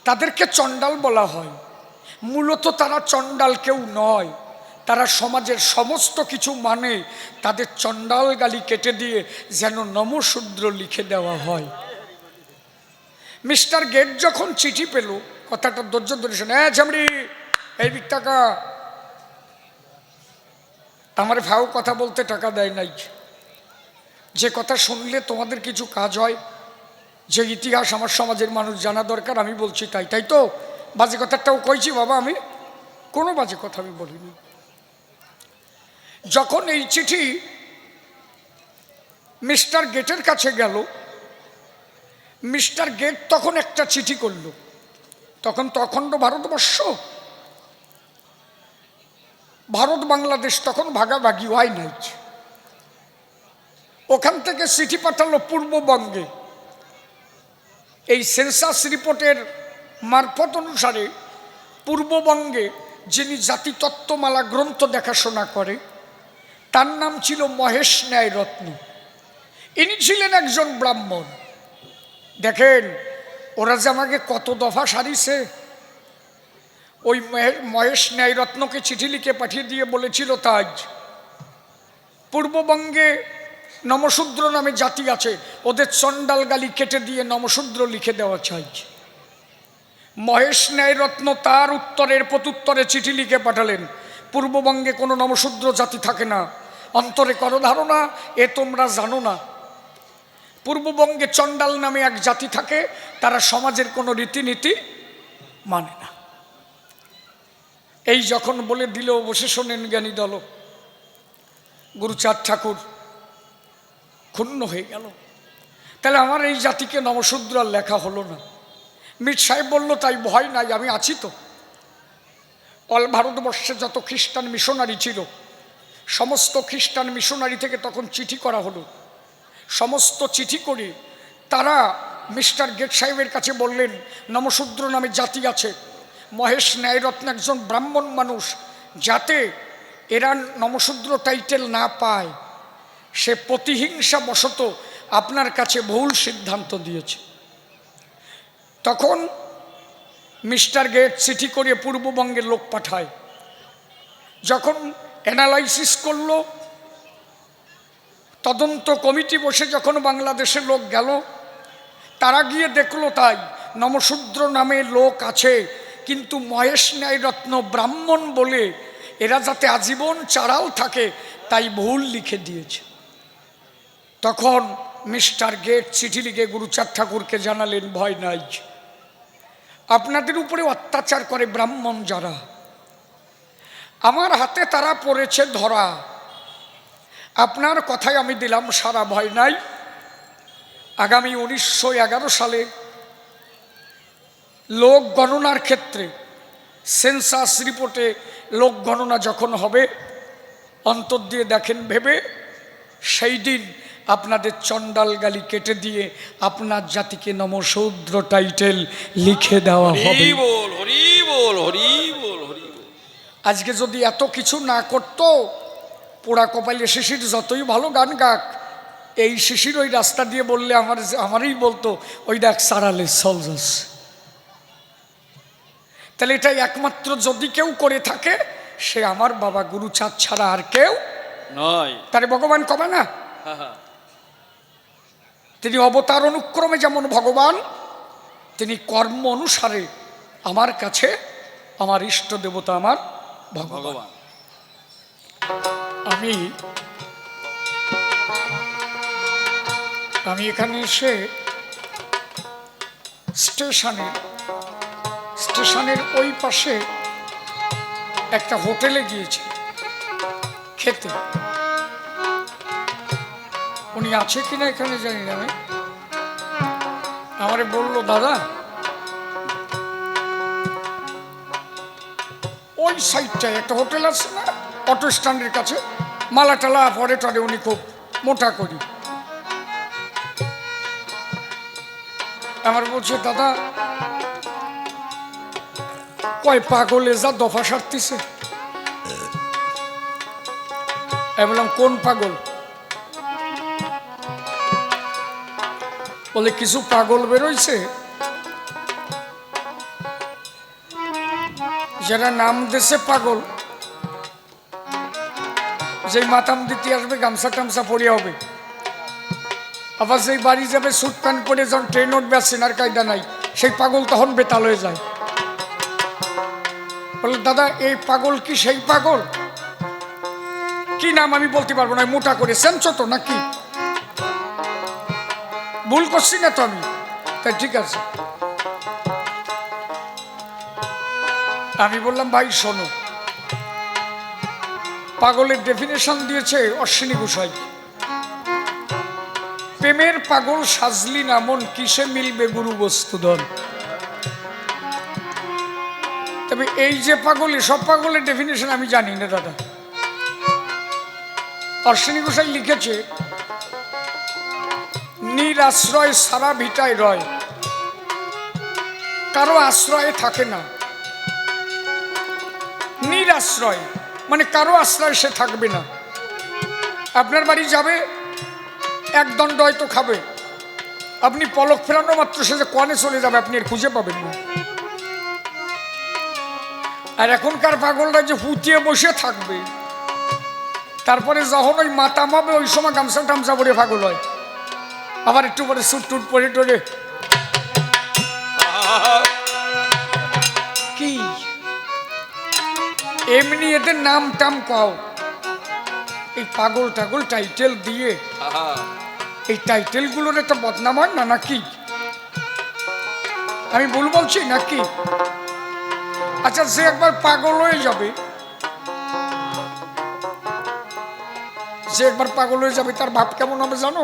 তাদেরকে চণ্ডাল বলা হয়। মূলত তারা চণ্ডাল কেউ নয়, তারা সমাজের সমস্ত কিছু মানে, তাদের চণ্ডাল গালি কেটে দিয়ে যেন নমশূদ্র লিখে দেওয়া হয়। মিস্টার গেট যখন চিঠি পেল, কথাটা ধৈর্য ধরে শোনে, ঝামড়ি এই দিক টাকা, আমার ভাও কথা বলতে টাকা দেয় নাই। যে কথা শুনলে তোমাদের কিছু কাজ হয়, যে ইতিহাস আমার সমাজের মানুষ জানা দরকার, আমি বলছি তাই। তাই তো বাজে কথাটাও কইছি বাবা, আমি কোনো বাজে কথা আমি বলিনি। যখন এই চিঠি মিস্টার গেটের কাছে গেল, মিস্টার গেট তখন একটা চিঠি করল। তখন তো অখণ্ড ভারতবর্ষ, ভারত বাংলাদেশ তখন ভাগাভাগি হয় নাই। ওখান থেকে চিঠি পাঠালো পূর্ববঙ্গে। এই সেন্সাস রিপোর্টের মারফত অনুসারে পূর্ববঙ্গে যিনি জাতিতত্ত্বমালা গ্রন্থ দেখাশোনা করে, তার নাম ছিল মহেশ ন্যায়রত্ন। ইনি ছিলেন একজন ব্রাহ্মণ। দেখেন ওরা যে আমাকে কত দফা সারিছে। ওই মহেশ ন্যায়রত্নকে চিঠি লিখে পাঠিয়ে দিয়ে বলেছিল, তাই পূর্ববঙ্গে নমশূদ্র নামে জাতি আছে, ওদের চণ্ডাল গালি কেটে দিয়ে নমশূদ্র লিখে দেওয়া চাই। মহেশ ন্যায়রত্ন তার উত্তরের প্রত্যুত্তরে চিঠি লিখে পাঠালেন, পূর্ববঙ্গে কোনো নমশূদ্র জাতি থাকে না, অন্তরে করো ধারণা, এ তোমরা জানো না। পূর্ববঙ্গে চণ্ডাল নামে এক জাতি থাকে, তারা সমাজের কোনো রীতিনীতি মানে না। এই যখন বলে দিল, বসে শোনেন জ্ঞানী দল, গুরুচাঁদ ঠাকুর ক্ষুণ্ণ হয়ে গেল। তাহলে আমার এই জাতিকে নমশূদ্র আর লেখা হলো না। মীর সাহেব বলল, তাই ভয় নাই, আমি আছি তো। অল ভারতবর্ষে যত খ্রিস্টান মিশনারি ছিল, সমস্ত খ্রিস্টান মিশনারি থেকে তখন চিঠি করা হলো। সমস্ত চিঠি করে তারা মিস্টার গেট সাহেবের কাছে বললেন, নমশূদ্র নামে জাতি আছে, মহেশ ন্যায়রত্ন একজন ব্রাহ্মণ মানুষ, যাতে এরা নমশূদ্র টাইটেল না পায়, সে প্রতিহিংসা বশত আপনার কাছে ভুল সিদ্ধান্ত দিয়েছে। তখন মিস্টার গেট চিঠি করে পূর্ববঙ্গের লোক পাঠায়। যখন অ্যানালাইসিস করলো, তদন্ত কমিটি বসে যখন বাংলাদেশের লোক গেল, তারা গিয়ে দেখলো তাই নমশূদ্র নামে লোক আছে, কিন্তু মহেশ ন্যায়রত্ন ব্রাহ্মণ বলে এরা যাতে আজীবন চাড়াল থাকে তাই ভুল লিখে দিয়েছে। তখন মিস্টার গেট চিঠি লিখে গুরুচাঁদ ঠাকুরকে জানালেন, ভয় নাই, আপনাদের উপরে অত্যাচার করে ব্রাহ্মণ যারা, আমার হাতে তারা পড়েছে ধরা। আপনার কথায় আমি দিলাম সারা, ভয় নাই। আগামী 1911 সালে লোক গণনার ক্ষেত্রে সেন্সাস রিপোর্টে লোক গণনা যখন হবে, অন্তর দিয়ে দেখেন ভেবে, সেই দিন আপনাদের চণ্ডাল গালি কেটে দিয়ে আপনার জাতিকে নমশূদ্র টাইটেল লিখে দেওয়া হবে। আজকে যদি এত কিছু না করতো, পোড়া কপালে শিশির যতই ভালো গান গাক, এই শিশির ওই রাস্তা দিয়ে বললে আমারই বলতো, ওই দেখ সারালে সলজাস। তাহলে এটা একমাত্র যদি কেউ করে থাকে, সে আমার বাবা গুরুচাঁদ ছাড়া আর কেউ নয়। তারে ভগবান কবে না? তিনি অবতার অনুক্রমে যেমন ভগবান, তিনি কর্ম অনুসারে আমার কাছে আমার ইষ্ট দেবতা আমার ভগবান। আমি এখানে এসে স্টেশনের ওই পাশে একটা হোটেলে গিয়েছি খেতে। উনি আছে কিনা এখানে জানি না, আমি আমারে বললো, দাদা ওই সাইডটায় একটা হোটেল আছে না, অটো স্ট্যান্ডের কাছে, মালা টালা পরে টরে, উনি খুব মোটা করি। আমার বলছে দাদা কয় পাগলে যা দফা সারতেছে। আমি বললাম কোন পাগল? বলে কিছু পাগল বেরোইছে যারা নাম দেশে পাগল, যেই মাতাম দিতে আসবে গামছা টামছা পরে হবে, আবার যেই বাড়ি যাবে স্যুট প্যান্ট পরে যখন ট্রেন উঠবে আর সেনার কায়দা নাই, সেই পাগল তখন বেতাল হয়ে যায়। বলে দাদা এই পাগল কি সেই পাগল? কি নাম আমি বলতে পারবো না, মোটা করে সেনছো তো নাকি? ভুল করছি না তো আমি? তাই ঠিক আছে। আমি বললাম ভাই শোনো, পাগলের ডেফিনেশন দিয়েছে অশ্বিনী ঘোষাই, প্রেমের পাগল সাজলি না মন কিসে মিলবে গুরু বস্তুধন। তবে এই যে পাগল, সব পাগলের ডেফিনেশন আমি জানি না দাদা। অশ্বিনী ঘোষাই লিখেছে নিরাশ্রয় সারা ভিটায় রয়, কারো আশ্রয়ে থাকে না। নিরাশ্রয় মানে কারো আশ্রয় সে থাকবে না। আপনার বাড়ি যাবে, এক দণ্ড হয়তো খাবে, আপনি পলক ফেরানো মাত্র সে যে কনে চলে যাবে আপনি এর খুঁজে পাবেন না। আর এখনকার পাগলরা যে হুতিয়ে বসে থাকবে, তারপরে যখন ওই মাতাম হবে ওই সময় গামছা টামছা পরে পাগল হয়, আবার একটু পরে সুট টুট পরে টরে কি এমনি এদের নাম টাম কাও, এই পাগল টাগল টাইটেল দিয়ে এই টাইটেল গুলোর একটা বদনাম হয় না নাকি? আমি ভুল বলছি নাকি? আচ্ছা যে একবার পাগল হয়ে যাবে, যে একবার পাগল হয়ে যাবে তার ভাব কেমন হবে জানো?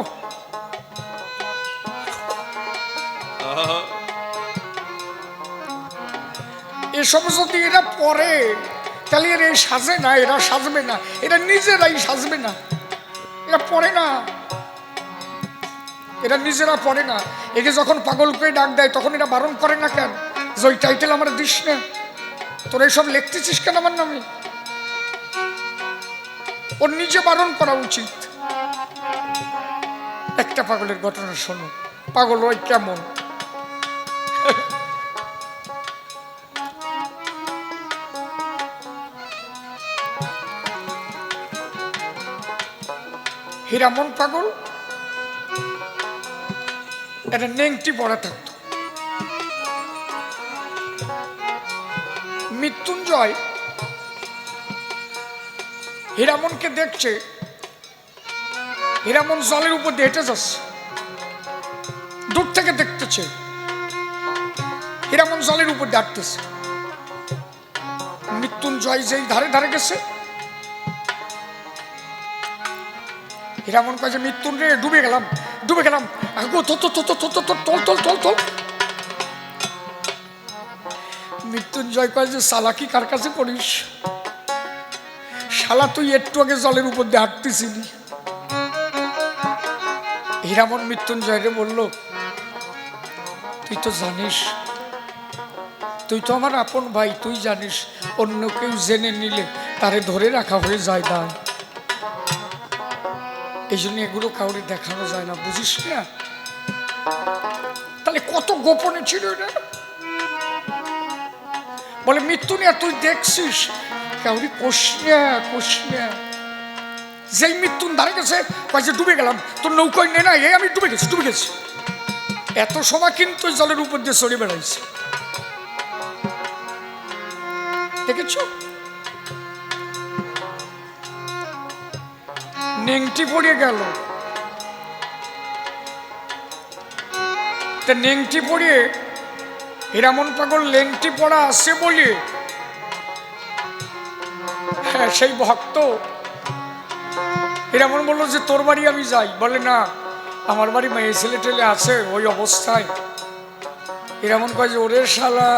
এসব যদি এরা পরে তাহলে এরা সাজে না, এরা সাজবে না, এরা নিজেরাই সাজবে না, এরা পড়ে না, এরা নিজেরা পড়ে না। একে যখন পাগল করে ডাক দেয় তখন এরা বারণ করে না কেন যে ওই টাইটেল আমার দিস না, তোরা এইসব লিখতেছিস কেন আমার নামে? ওর নিজে বারণ করা উচিত। একটা পাগলের ঘটনা শোনো, পাগল ওই কেমন। হীরামন পাগল একটা নেংটি পড়া থাকতো। মৃত্যুঞ্জয় হীরামনকে দেখছে, হীরামন জলের উপর দিয়ে হেঁটে যাচ্ছে, দূর থেকে দেখতেছে হীরামন জলের উপর দিয়ে হাঁটতেছে। মৃত্যুঞ্জয় যেই ধারে ধারে গেছে, হীরামন কয়েছে মৃত্যুঞ্জয় ডুবে গেলাম ডুবে গেলাম, মৃত্যুঞ্জয় কয় যে সালাকি কার কাছে করিস? শালা তুই একটু আগে জলের উপর দিয়ে হাঁটতেছিলি। হীরামন মৃত্যুঞ্জয় রে বলল তুই তো জানিস, তুই তো আমার আপন ভাই, তুই জানিস অন্য কেউ জেনে নিলে তারে ধরে রাখা হয়ে যায় দায়, এই জন্য এগুলো কাউরে দেখানো যায় না, বুঝিস না? তাহলে কত গোপনে ছিল এটা। বলে মৃত্যু নিয়ে তুই দেখছিস কাউরি কোশিয়া, যেই মৃত্যুন দাঁড়িয়ে গেছে কয়েছে ডুবে গেলাম, তোর নৌকায় নে না, এই আমি ডুবে গেছি। এত সময় কিন্তু জলের উপর দিয়ে সরে বেড়াইছে, দেখেছ? নেংটি পড়ে গেল, তা নেংটি পড়িয়ে হীরামন পাগল লেংটি পড়া আছে বলে হ্যাঁ সেই ভক্ত হীরামন বললো যে তোর বাড়ি আমি যাই, বলে না আমার বাড়ি মেয়ে ছেলে টেলে আছে ওই অবস্থায়। হীরামন কয় যে ওরে শালা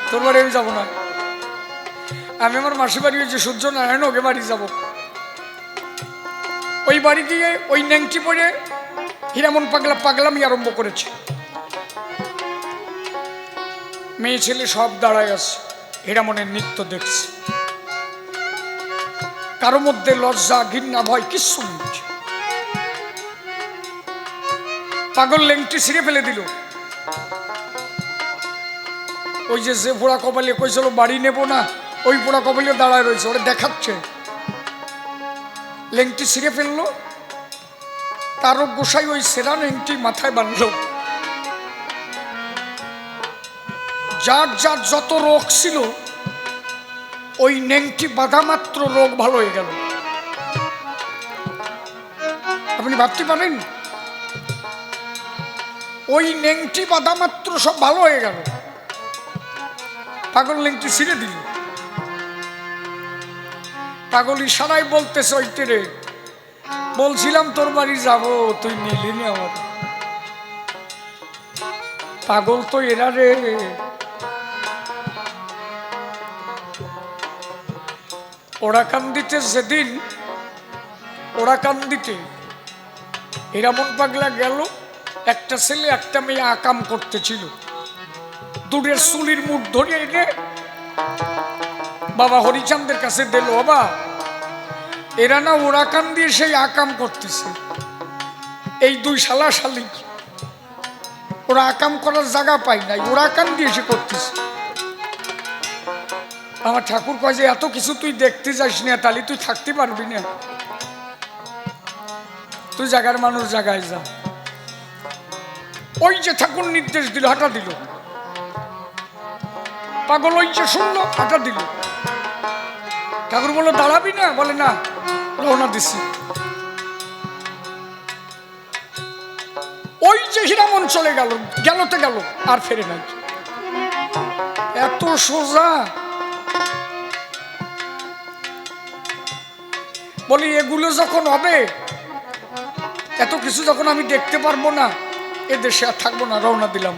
তোর বাড়ি আমি যাবো না, আমি আমার মাসির বাড়ি হয়েছে সূর্যনারায়ণ, ওকে বাড়ি যাবো। ওই বাড়ি গিয়ে ওই নেংটি পড়ে হীরামন পাগলামি আরম্ভ করেছে। মেয়ে ছেলে সব দাঁড়ায় আছে, হীরামনের নৃত্য দেখছে। কারো মধ্যে লজ্জা ঘৃণা ভয় কিচ্ছু নেই। পাগল লেংটি ছিঁড়ে ফেলে দিল। ওই যে পোড়া কপালে কইছিল বাড়ি নেব না, ওই পোড়া কপালে দাঁড়ায় রয়েছে, ওরা দেখাচ্ছে। লেংটি ছিঁড়ে ফেললো, তারও গোসাই ওই সেরা লেংটি মাথায় বাঁধল। যার যার যত রোগ ছিল ওই নেংটি বাঁধা মাত্র রোগ ভালো হয়ে গেল। আপনি ভাবতে পারেন, ওই নেংটি বাঁধা মাত্র সব ভালো হয়ে গেল। পাগল নেংটি ছিঁড়ে দিল। পাগল ইশারায় বলতেছে, ওইতে রে বলছিলাম তোর বাড়ি যাব, তুই নিলি নি আমার। পাগল তো এরা রে। ওরাকান্দিতে যেদিন ওরাকান্দিতে হীরামন পাগলা গেল, একটা ছেলে একটা মেয়ে আকাম করতেছিল। দূরের চুলির মুঠ ধরে এনে বাবা হরিচাঁদের কাছে দিল। বাবা, এরা না ওরাকান দিয়ে সেই আকাম করতেছে, এই দুই শালা শালি, ওরা আকাম করার জায়গা পায় নাই, ওরাকান দিয়ে এসে করতেছে। আমার ঠাকুর কয় যে এত কিছু তুই দেখতে যাস না, তাহলে তুই থাকতে পারবি না, তুই জায়গার মানুষ জায়গায় যা। ওই যে ঠাকুর নির্দেশ দিল, হাঁটা দিল। পাগল ওই যে শুনলো, হাঁটা দিল। ঠাকুর বললো দাঁড়াবি না, বলে না, রওনা দিছি। ওই যে হীরামন চলে গেল, গেলতে গেল, আর ফেরে নাই। এত সোজা। বলি এগুলো যখন হবে, এত কিছু যখন আমি দেখতে পারবো না, এ দেশে আর থাকবো না, রওনা দিলাম।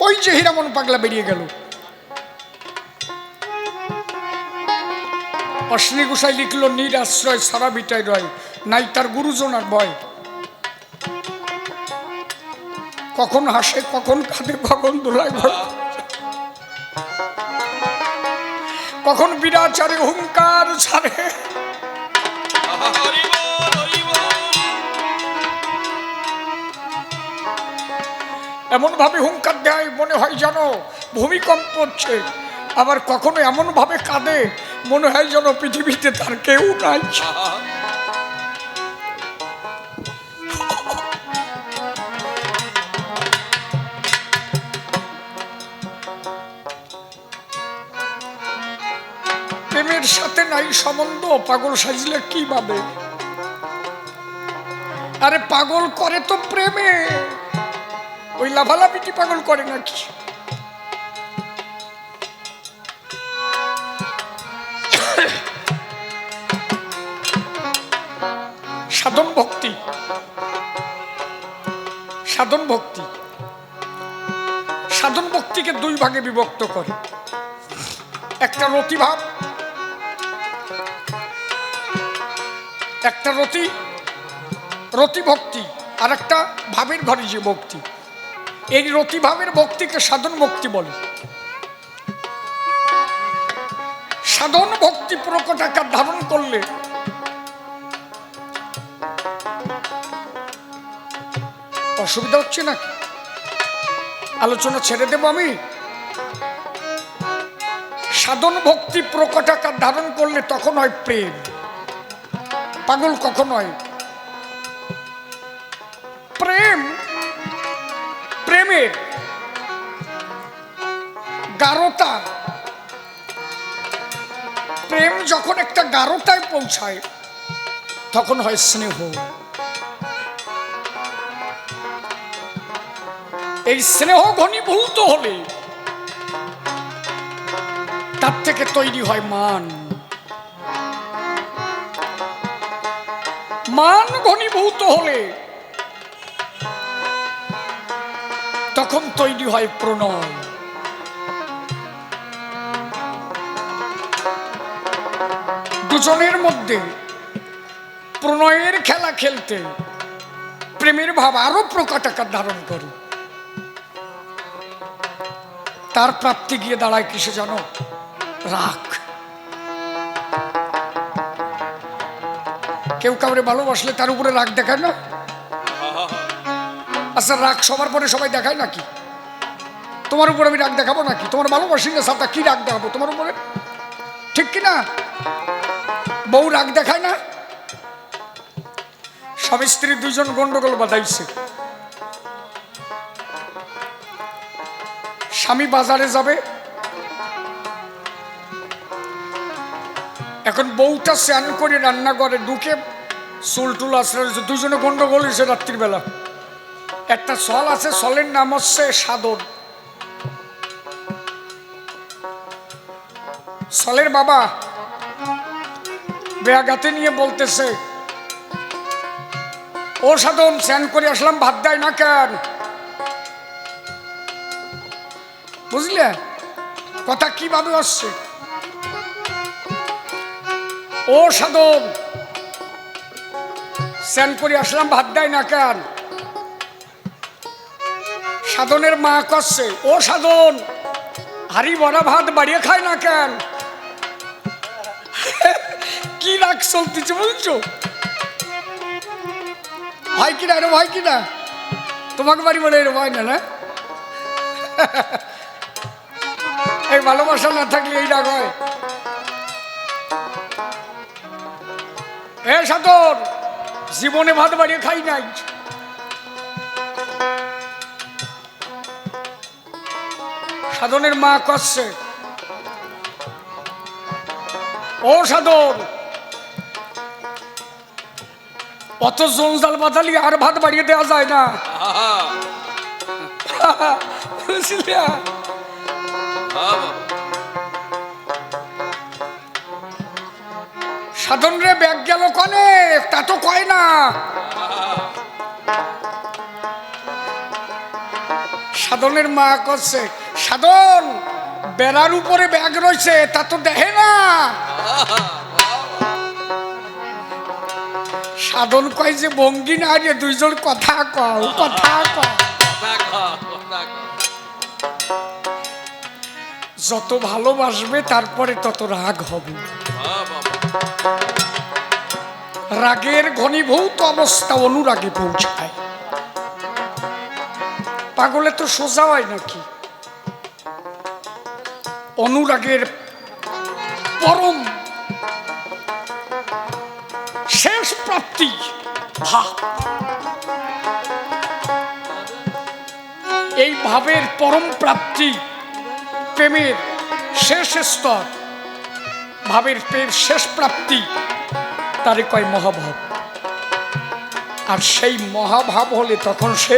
ওই যে হীরামন পাগলা বেরিয়ে গেল। অশ্বিনী গোসাই লিখলো, নিরাশ্রয় সারা বিটাই রয়, নাই তার গুরুজন আর ভয়। কখন হাসে, কখন কাঁদে, কখন দোলায় ভয়, কখন বিরাচারে হুঙ্কার ছাড়ে। এমন ভাবে হুঙ্কার দেয় মনে হয় যেন ভূমিকম্প হচ্ছে, আবার কখনো এমন ভাবে কাঁদে মনে হয় যেন পৃথিবীতে তার কেউ নাই। প্রেমের সাথে নাই সম্বন্ধ, পাগল সাজলে কি ভাবে? আরে পাগল করে তো প্রেমে, ওই লাফালাফিটি পাগল করে নাকি? সাধন ভক্তি, সাধন ভক্তি, সাধন ভক্তিকে দুই ভাগে বিভক্ত করে। একটা রতি ভাব, একটা রতি ভক্তি, আর একটা ভাবের ঘরে যে ভক্তি। এই রতি ভাবের ভক্তিকে সাধন ভক্তি বলে। সাধন ভক্তি প্রকট আকার ধারণ করলে অসুবিধা হচ্ছে নাকি? আলোচনা ছেড়ে দেব আমি। সাধন ভক্তি প্রকট আকার ধারণ করলে তখন হয় প্রেম। পাগল কখন হয়? প্রেম, প্রেমের গাঢ়তা, প্রেম যখন একটা গাঢ়তায় পৌঁছায় তখন হয় স্নেহ। এই স্নেহ ঘনীভূত হলে তার থেকে তৈরি হয় মান। মান ঘনীভূত হলে তখন তৈরি হয় প্রণয়। দুজনের মধ্যে প্রণয়ের খেলা খেলতে প্রেমের ভাব আরো প্রকট আকার ধারণ করে। তার প্রাপ্তি গিয়ে দাঁড়ায় কিসে জানো? রাগ। কেউ কাউরে ভালোবাসলে তার উপরে রাগ দেখায় না? আচ্ছা, রাগ সবার পরে সবাই দেখায় নাকি? তোমার উপরে আমি রাগ দেখাবো নাকি? তোমার ভালোবাসি না সাথে কি রাগ দেখাবো তোমার উপরে? ঠিক কিনা? বউ রাগ দেখায় না? স্বামী স্ত্রী দুইজন গন্ডগোল বাঁধাইছে। স্বামী বাজারে যাবে, এখন বউটা স্নান করে রান্নাঘরে ঢুকে চুল টুল আশ্রয়, দুজনে গন্ডগোল হয়েছে রাত্রির বেলা। একটা সল আছে, সলের নাম হচ্ছে সাদর। সলের বাবা বেয়াগাতে নিয়ে বলতেছে, ও সাধন, স্নান করে আসলাম, ভাত দেয় না কেন? বুঝলে কথা কিভাবে আসছে? ও সাধন, স্নান করে আসলাম, ভাত দেয় না কেন? সাধনের মা করছে, ও সাধন, হাড়ি ভরা ভাত বাড়িয়ে খায় না কেন? কি রাগ চলতেছে বলছো? ভাই কিনা রে, ভাই কিনা? তোমাকে বাড়ি বলে রে ভাই না, না? এই ভালোবাসা না থাকলে এই রাগ হয়। এ সাধন, জীবনে ভাত বাড়িয়ে খাই নাই। সাধনের মা করছে, ও সাধন, অত জঞ্জাল বাঁধালি আর ভাত বাড়িয়ে দেওয়া যায় না। বুঝলে? সাধন রে ব্যাগ গেল কনে, তা তো কয় না। সাধনের মা করছে, সাধন, বেড়ার উপরে ব্যাগ রয়েছে, তা তো দেখে না। সাধন কয় যে ভঙ্গি না রে, দুইজন কথা কও, কথা কও। যত ভালোবাসবে তারপরে তত রাগ হবে। রাগের ঘনীভূত অবস্থা অনুরাগে পৌঁছায়। পাগলে তো সোজা হয় নাকি? অনুরাগের পরম শেষ প্রাপ্তি ভাব। এই ভাবের পরম প্রাপ্তি, প্রেমের শেষ স্তর, ভাবের শেষ প্রাপ্তি, তারে কয় মহাভাব। আর সেই মহাভাব হলে তখন সে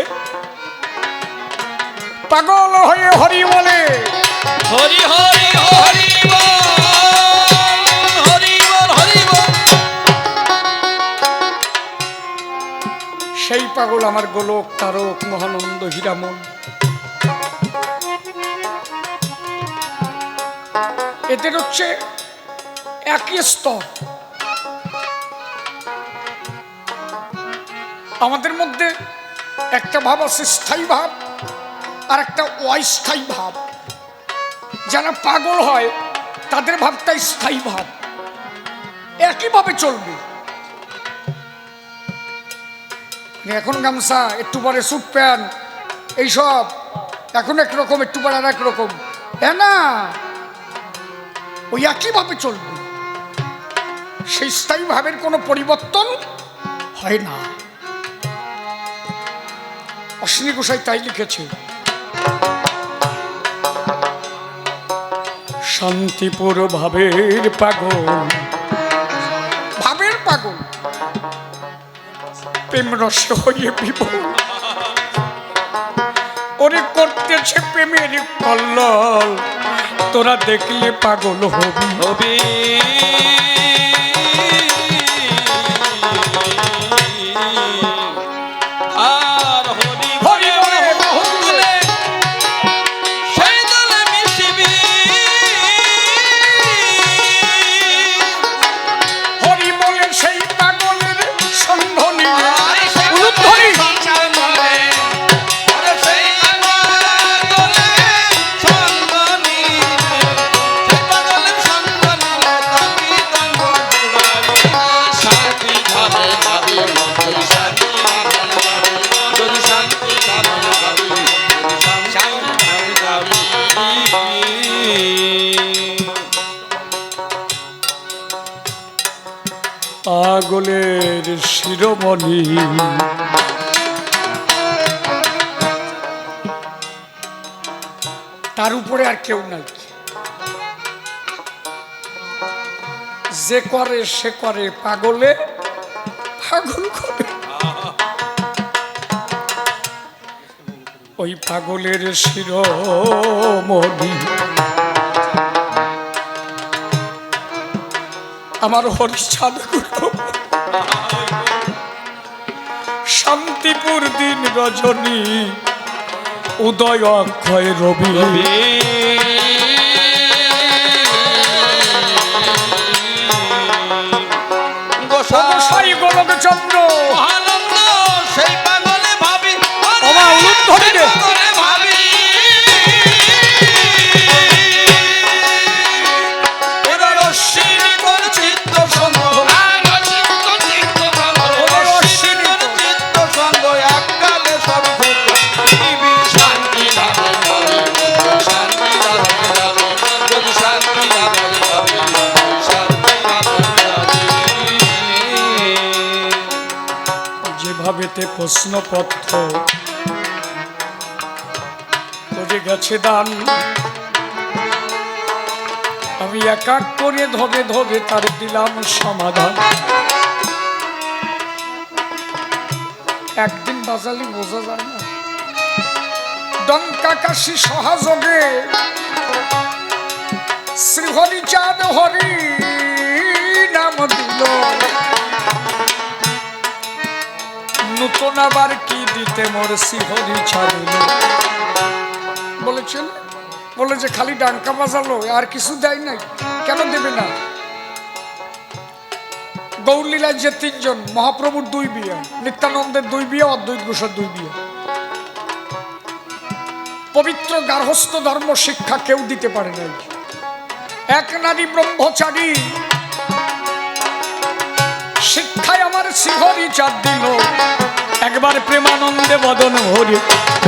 পাগল হয়ে হরি বলে, হরি হরি হরি বল, হরি বল, হরি বল। সেই পাগল আমার গোলক তারক মহানন্দ হীরামন। এদের হচ্ছে একই স্তর। আমাদের মধ্যে একটা ভাব আছে স্থায়ী ভাব, আর একটা অস্থায়ী ভাব। যারা পাগল হয় তাদের ভাবটা স্থায়ী ভাব, একইভাবে চলবে। এখন গামছা, একটু পরে স্যুট প্যান্ট, এইসব এখন একরকম, একটু পরে আর একরকম, না, ওই একইভাবে চলবে। সেই স্থায়ী ভাবের কোনো পরিবর্তন হয় না। অশ্বিনী গোসাই তাই লিখেছে, শান্তিপুর ভাবের পাগল, ভাবের পাগল, প্রেম রসে হয়ে বিভোর। ওরে করতেছে প্রেমের কল্লোল, তোরা দেখলে পাগল হবি হবি। আর হরি হরি বলে বহু তুলে সেই দলে মিশিবি। হরি বলে সেই পাগলের সন্ধনি সেই পাগলের শিরোমণি। তার উপরে আর কেউ নাই। যে করে সে করে, পাগলে পাগল করে। ওই পাগলের শিরোমণি আমার হরিচাঁদ গুরু। শান্তিপুর দিন রজনী, উদয় অক্ষয় রবি। গোসাই গোলক চন্দ্র আনন্দ সেই পাগলে ভাবি, ওমা উলুম ধরে দে। ভাবি এবার অশ্বিনী কোন চিত্ত সঙ্গ, অশ্বিনী কোন চিত্ত সঙ্গ, এককালে সব পৃথিবী শান্তি ধারণ করে, শান্তি ধারণ করে, যদি শান্তি ধারণ করে, শান্তি ধারণ করে। যেভাবেতে প্রশ্নপত্র করে গেছে দান, আমি এক এক করে ধরে ধরে তার দিলাম সমাধান। একদিন বাজালি বোঝা যায় না, ডঙ্কা কাশি সহযোগে শ্রী হরিচাঁদ হরি নাম দিল। নতুন আবার কি দিতে মোর শ্রী হরিচাঁদ বলেছেন। বলে যে খালি ডাঙ্কা বাজালো, আর কিছু দেয় নাই। কেন দেবে না? গৌরলীলায় যে তিনজন, মহাপ্রভুর 2 বিয়ে, নিত্যানন্দের 2 বিয়ে, অদ্বৈত ঘোষের 2 বিয়ে। পবিত্র গার্হস্থ ধর্ম শিক্ষা কেউ দিতে পারে নাই। এক নারী ব্রহ্মচারী শিক্ষায় আমার শ্রী হরিচাঁদ দিল। একবার প্রেমানন্দে বদন হরি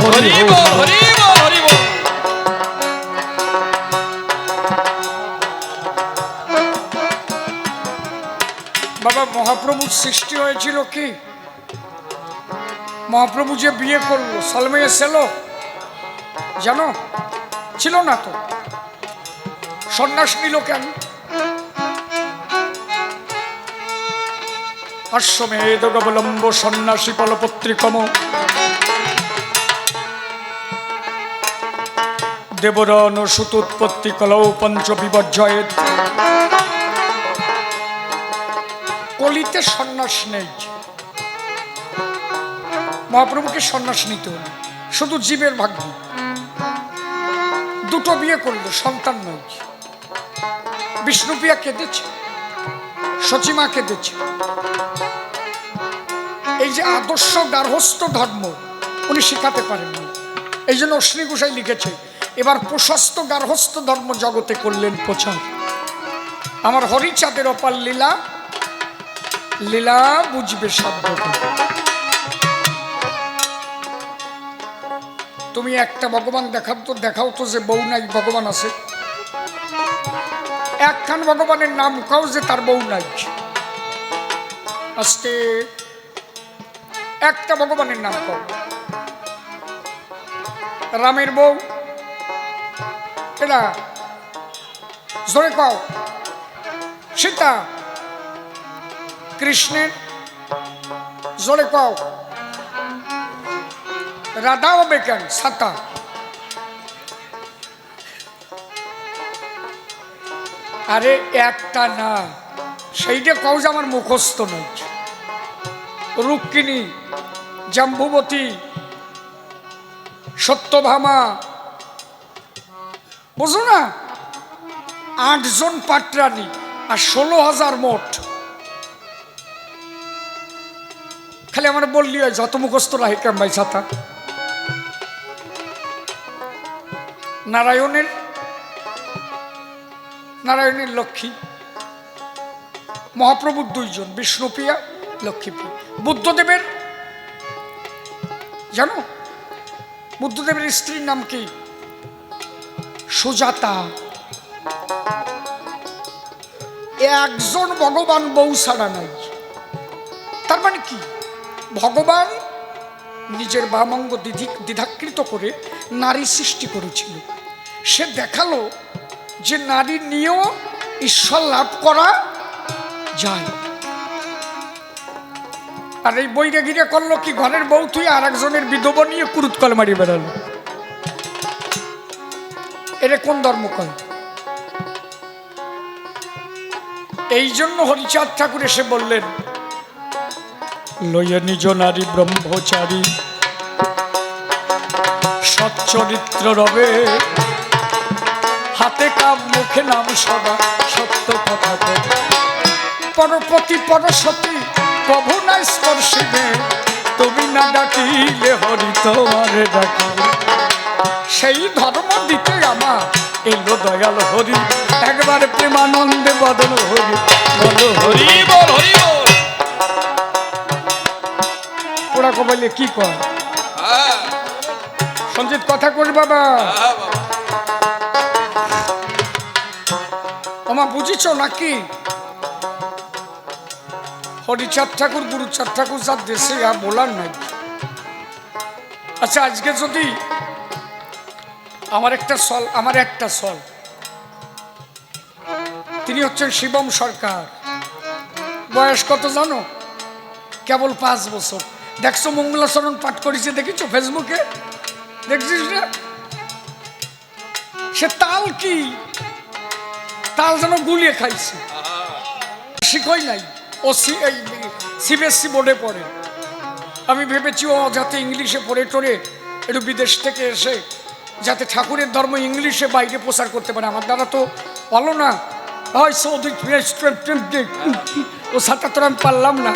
হরি হরি বল, হরি বল, হরি বল। বাবা, মহাপ্রভুর সৃষ্টি হয়েছিল কি? মহাপ্রভু যে বিয়ে করলো, সালমে ছিল জানো? ছিল না তো। সন্ন্যাস নিল কেন? অশ্বমেধ গবলম্ব সন্ন্যাসী ফলপত্রিকম দেবরণ সুতোৎপত্তি কলৌ পঞ্চ বিবর্জয়েত। কলিতে সন্ন্যাস নেই। মহাপ্রভুকে সন্ন্যাস নিতে হল, শুধু জীবের ভাগ্য। 2 বিয়ে করলো, সন্তান নয়। বিষ্ণুপ্রিয়া কেঁদেছে, সচিমা কেঁদেছে। এই যে আদর্শ গার্হস্থ ধর্ম উনি শিখাতে পারেন না। এই জন্য অশ্বিনী গোসাই লিখেছে, এবার প্রশস্ত গার্হস্থ ধর্ম জগতে করলেন প্রচার। আমার হরিচাঁদের অপার লীলা, লীলা বুঝবে সাধ্য। তুমি একটা ভগবান দেখাও তো যে বউ নাই, ভগবান আছে। একখান ভগবানের নাম কাও যে তার বউ নাই। আজকে একটা ভগবানের নাম কাও। রামের বউ এরা জোরে কাও। সীতা। কৃষ্ণের জোরে কাও। রাধা হবে কেন? সাতা। আরে একটা না, সেইটা কাউ যে আমার মুখস্থ নয়। রুক্মিণী, জাম্বুবতী, সত্যভামা, বুঝো না? 8 জন পাটরানী আর 16,000 মোট। খালি আমার বললি হয়, যত মুখস্থ রাহে কামাই ছাতা। নারায়ণের লক্ষ্মী, মহাপ্রভুর 2 জন, বিষ্ণুপ্রিয়া, লক্ষ্মীপ্রিয়া। বুদ্ধদেবের জানো? বুদ্ধদেবের স্ত্রীর নাম কি? সুজাতা। একজন ভগবান বউ ছাড়া নাই। তার মানে কি, ভগবান নিজের বামাঙ্গ দ্বিধাকৃত করে নারী সৃষ্টি করেছিল। সে দেখালো যে নারী নিয়েও ঈশ্বর লাভ করা যায়। আর এই বৈরাগীরা করলো কি, ঘরের বউ তুই আর একজনের বিধবা নিয়ে কুরুত কল মারি বেড়ালো। এরে কোন ধর্ম কয়? এই জন্য হরিচাঁদ ঠাকুর এসে বললেন, লয়ে নিজ নারী ব্রহ্মচারী সচ্চরিত্র রবে, হাতে কাম মুখে নাম সদা সত্য কথা কবে, পরপতি পরসতী কভু না স্পর্শিবে, তুমি না ডাকিলে হরি তোমারে ডাকিবে। সেই ধর্ম দিতে আমার এলো দয়াল হরি, একবার প্রেমানন্দে বদল হরি বলো হরি বল হরি বল। ওরা কবলে কি কর সঞ্জিত কথা করি বাবা, আমার বুঝিছ নাকি? হরিচাঁদ ঠাকুর গুরুচাঁদ ঠাকুর যার দেশে আর বলার নাই। আচ্ছা, আজকে যদি আমার একটা সল, তিনি হচ্ছেন শিবম সরকার, বয়স কত জানো? কেবল 5 বছর। দেখছো মঙ্গলাচরণ পাঠ করেছে, দেখেছো ফেসবুকে, দেখছিস না? সে তাল কি তাল যেন গুলিয়ে খাইছে, শিখই নাই। ও সিবিএসসি বোর্ডে পড়ে। আমি ভেবেছি ও যাতে ইংলিশে পড়ে টড়ে একটু বিদেশ থেকে এসে যাতে ঠাকুরের ধর্ম ইংলিশে বাইরে প্রচার করতে পারে। আমার দ্বারা তো হলো না, হয় সৌদি ও সাথে তো আমি পারলাম না।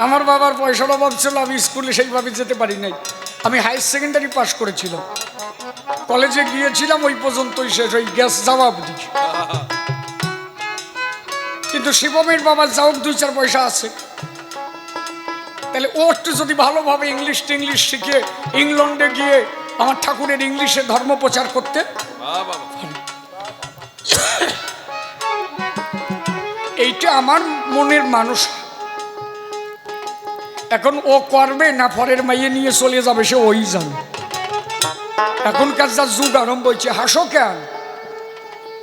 আমার বাবার পয়সার অভাব ছিল, আমি স্কুলে সেইভাবে যেতে পারি নাই। আমি হায়ার সেকেন্ডারি পাস করেছিলাম, কলেজে গিয়েছিলাম ওই পর্যন্তই শেষ, ওই গ্যাস যাওয়া অবধি। কিন্তু শিবমের বাবার যাও 2-4 পয়সা আছে, তাহলে ও একটু যদি ভালোভাবে ইংলিশ শিখে ইংল্যান্ডে গিয়ে আমার ঠাকুরের ইংলিশে ধর্ম প্রচার করতে, এইটা আমার মনের মানুষ। এখন ও করবে না পরের মাইয়ে নিয়ে চলে যাবে, সে ওই জানে। এখনকার যা যুগ আরম্ভ হয়েছে, হাসো কেন?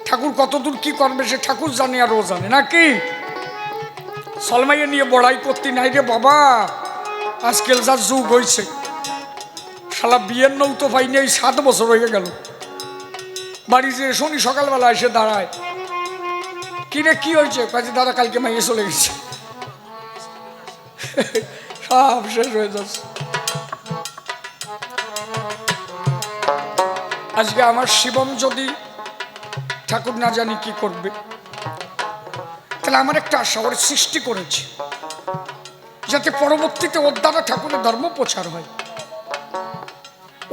ঠাকুর কতদূর কি করবে সে ঠাকুর জানে, আর ও জানে নাকি? সলমাইয়ে নিয়ে বড়াই করতে নাই রে বাবা। আজকাল যা যুগ হয়েছে, শালা বিয়ের নৌ তো পাইনি, এই 7 বছর হয়ে গেল। বাড়ি যে শনি সকালবেলা এসে দাঁড়ায়, কিরে কি হয়েছে? কাজে দাদা কালকে মাইয়ে চলে গেছে। সব শেষ হয়ে যাচ্ছে। আজকে আমার শিবম যদি ঠাকুর না জানি কি করবে, তাহলে আমার একটা আশা, ওর সৃষ্টি করেছে যাতে পরবর্তীতে ওর দ্বারা ঠাকুরের ধর্ম প্রচার হয়।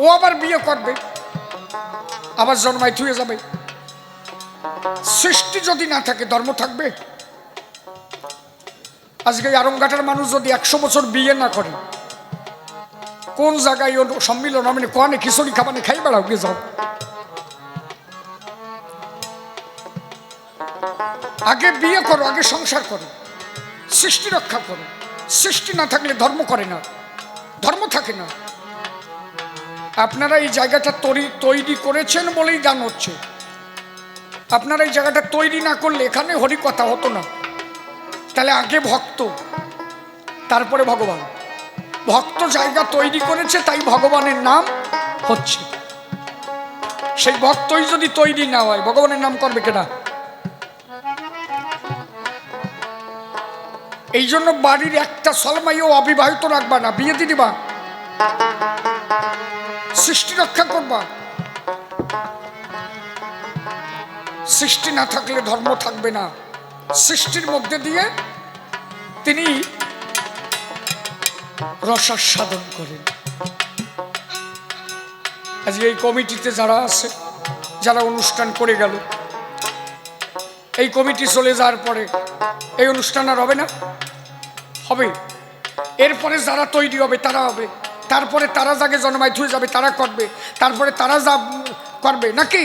ও আবার বিয়ে করবে, আবার জন্মায় থুয়ে যাবে। সৃষ্টি যদি না থাকে ধর্ম থাকবে? আজকে আরংঘাটার মানুষ যদি 100 বছর বিয়ে না করে, কোন জায়গায় ওর সম্মিলন হবে? কোয়ানে খিচুড়ি খাবানে খাই বেড়াও গিয়ে যাও। আগে বিয়ে করো, আগে সংসার করো, সৃষ্টি রক্ষা করো। সৃষ্টি না থাকলে ধর্ম করে না, ধর্ম থাকে না। আপনারা এই জায়গাটা তৈরি করেছেন বলেই গান হচ্ছে। আপনারা এই জায়গাটা তৈরি না করলে এখানে হরি কথা হতো না। তাহলে আগে ভক্ত, তারপরে ভগবান। ভক্ত জায়গা তৈরি করেছে, তাই ভগবানের নাম হচ্ছে। সেই ভক্তই যদি তৈরি না হয়, ভগবানের নাম করবে কেনা? এই জন্য বাড়ির একটা সলমাইও অবিবাহিত রাখবা না, বিয়ে দিয়ে দিবা, সৃষ্টি রক্ষা করবা। সৃষ্টি না থাকলে ধর্ম থাকবে না। সৃষ্টির মধ্যে দিয়ে তিনি রসাস্বাদন করেন। আজকে এই কমিটিতে যারা আছে, যারা অনুষ্ঠান করে গেল, এই কমিটি চলে যাওয়ার পরে এই অনুষ্ঠান আর হবে না? হবে। এরপরে যারা তৈরি হবে তারা হবে, তারপরে তারা যাকে জন্মায় থুয়ে যাবে তারা করবে, তারপরে তারা যা করবে নাকি?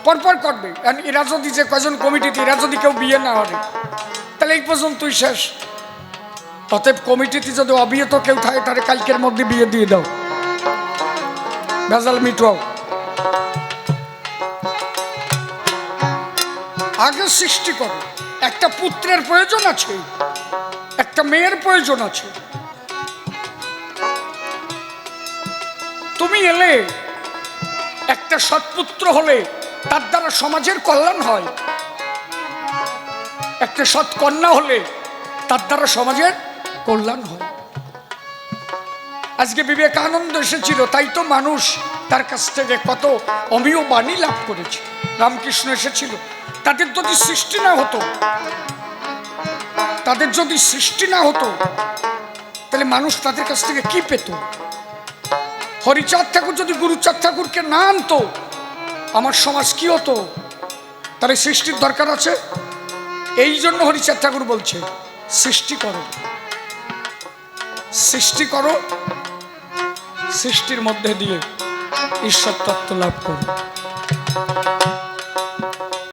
পরপর করবে। আর এরা যদি যে কজন কমিটিতে এরা যদি কেউ বিয়ে না হবে তাহলে এই পর্যন্তই শেষ। অতএব কমিটিতে যদি অবিহিত কেউ থাকে তাহলে কালকের মধ্যে বিয়ে দিয়ে দাও, ভেজাল মিটাও। আগে সৃষ্টি করো। একটা পুত্রের প্রয়োজন আছে, একটা মেয়ের প্রয়োজন আছে। তুমি এলে, একটা সৎপুত্র হলে তার দ্বারা সমাজের কল্যাণ হয়, একটা সৎ কন্যা হলে তার দ্বারা সমাজের কল্যাণ হয়। আজকে বিবেকানন্দ এসেছিল, তাই তো মানুষ তার কাছ থেকে কত অমীয় বাণী লাভ করেছে। রামকৃষ্ণ এসেছিল, তাদের যদি সৃষ্টি না হতো, তাদের যদি সৃষ্টি না হতো তাহলে মানুষ তাদের কাছ থেকে কি পেত? হরিচাঁদ ঠাকুর যদি গুরুচাঁদ ঠাকুরকে না আনতো আমার সমাজ কি হতো? তার সৃষ্টির দরকার আছে। এই জন্য হরিচাঁদ ঠাকুর বলছে সৃষ্টি করো, সৃষ্টি করো, সৃষ্টির মধ্যে দিয়ে ঈশ্বর তত্ত্ব লাভ করো।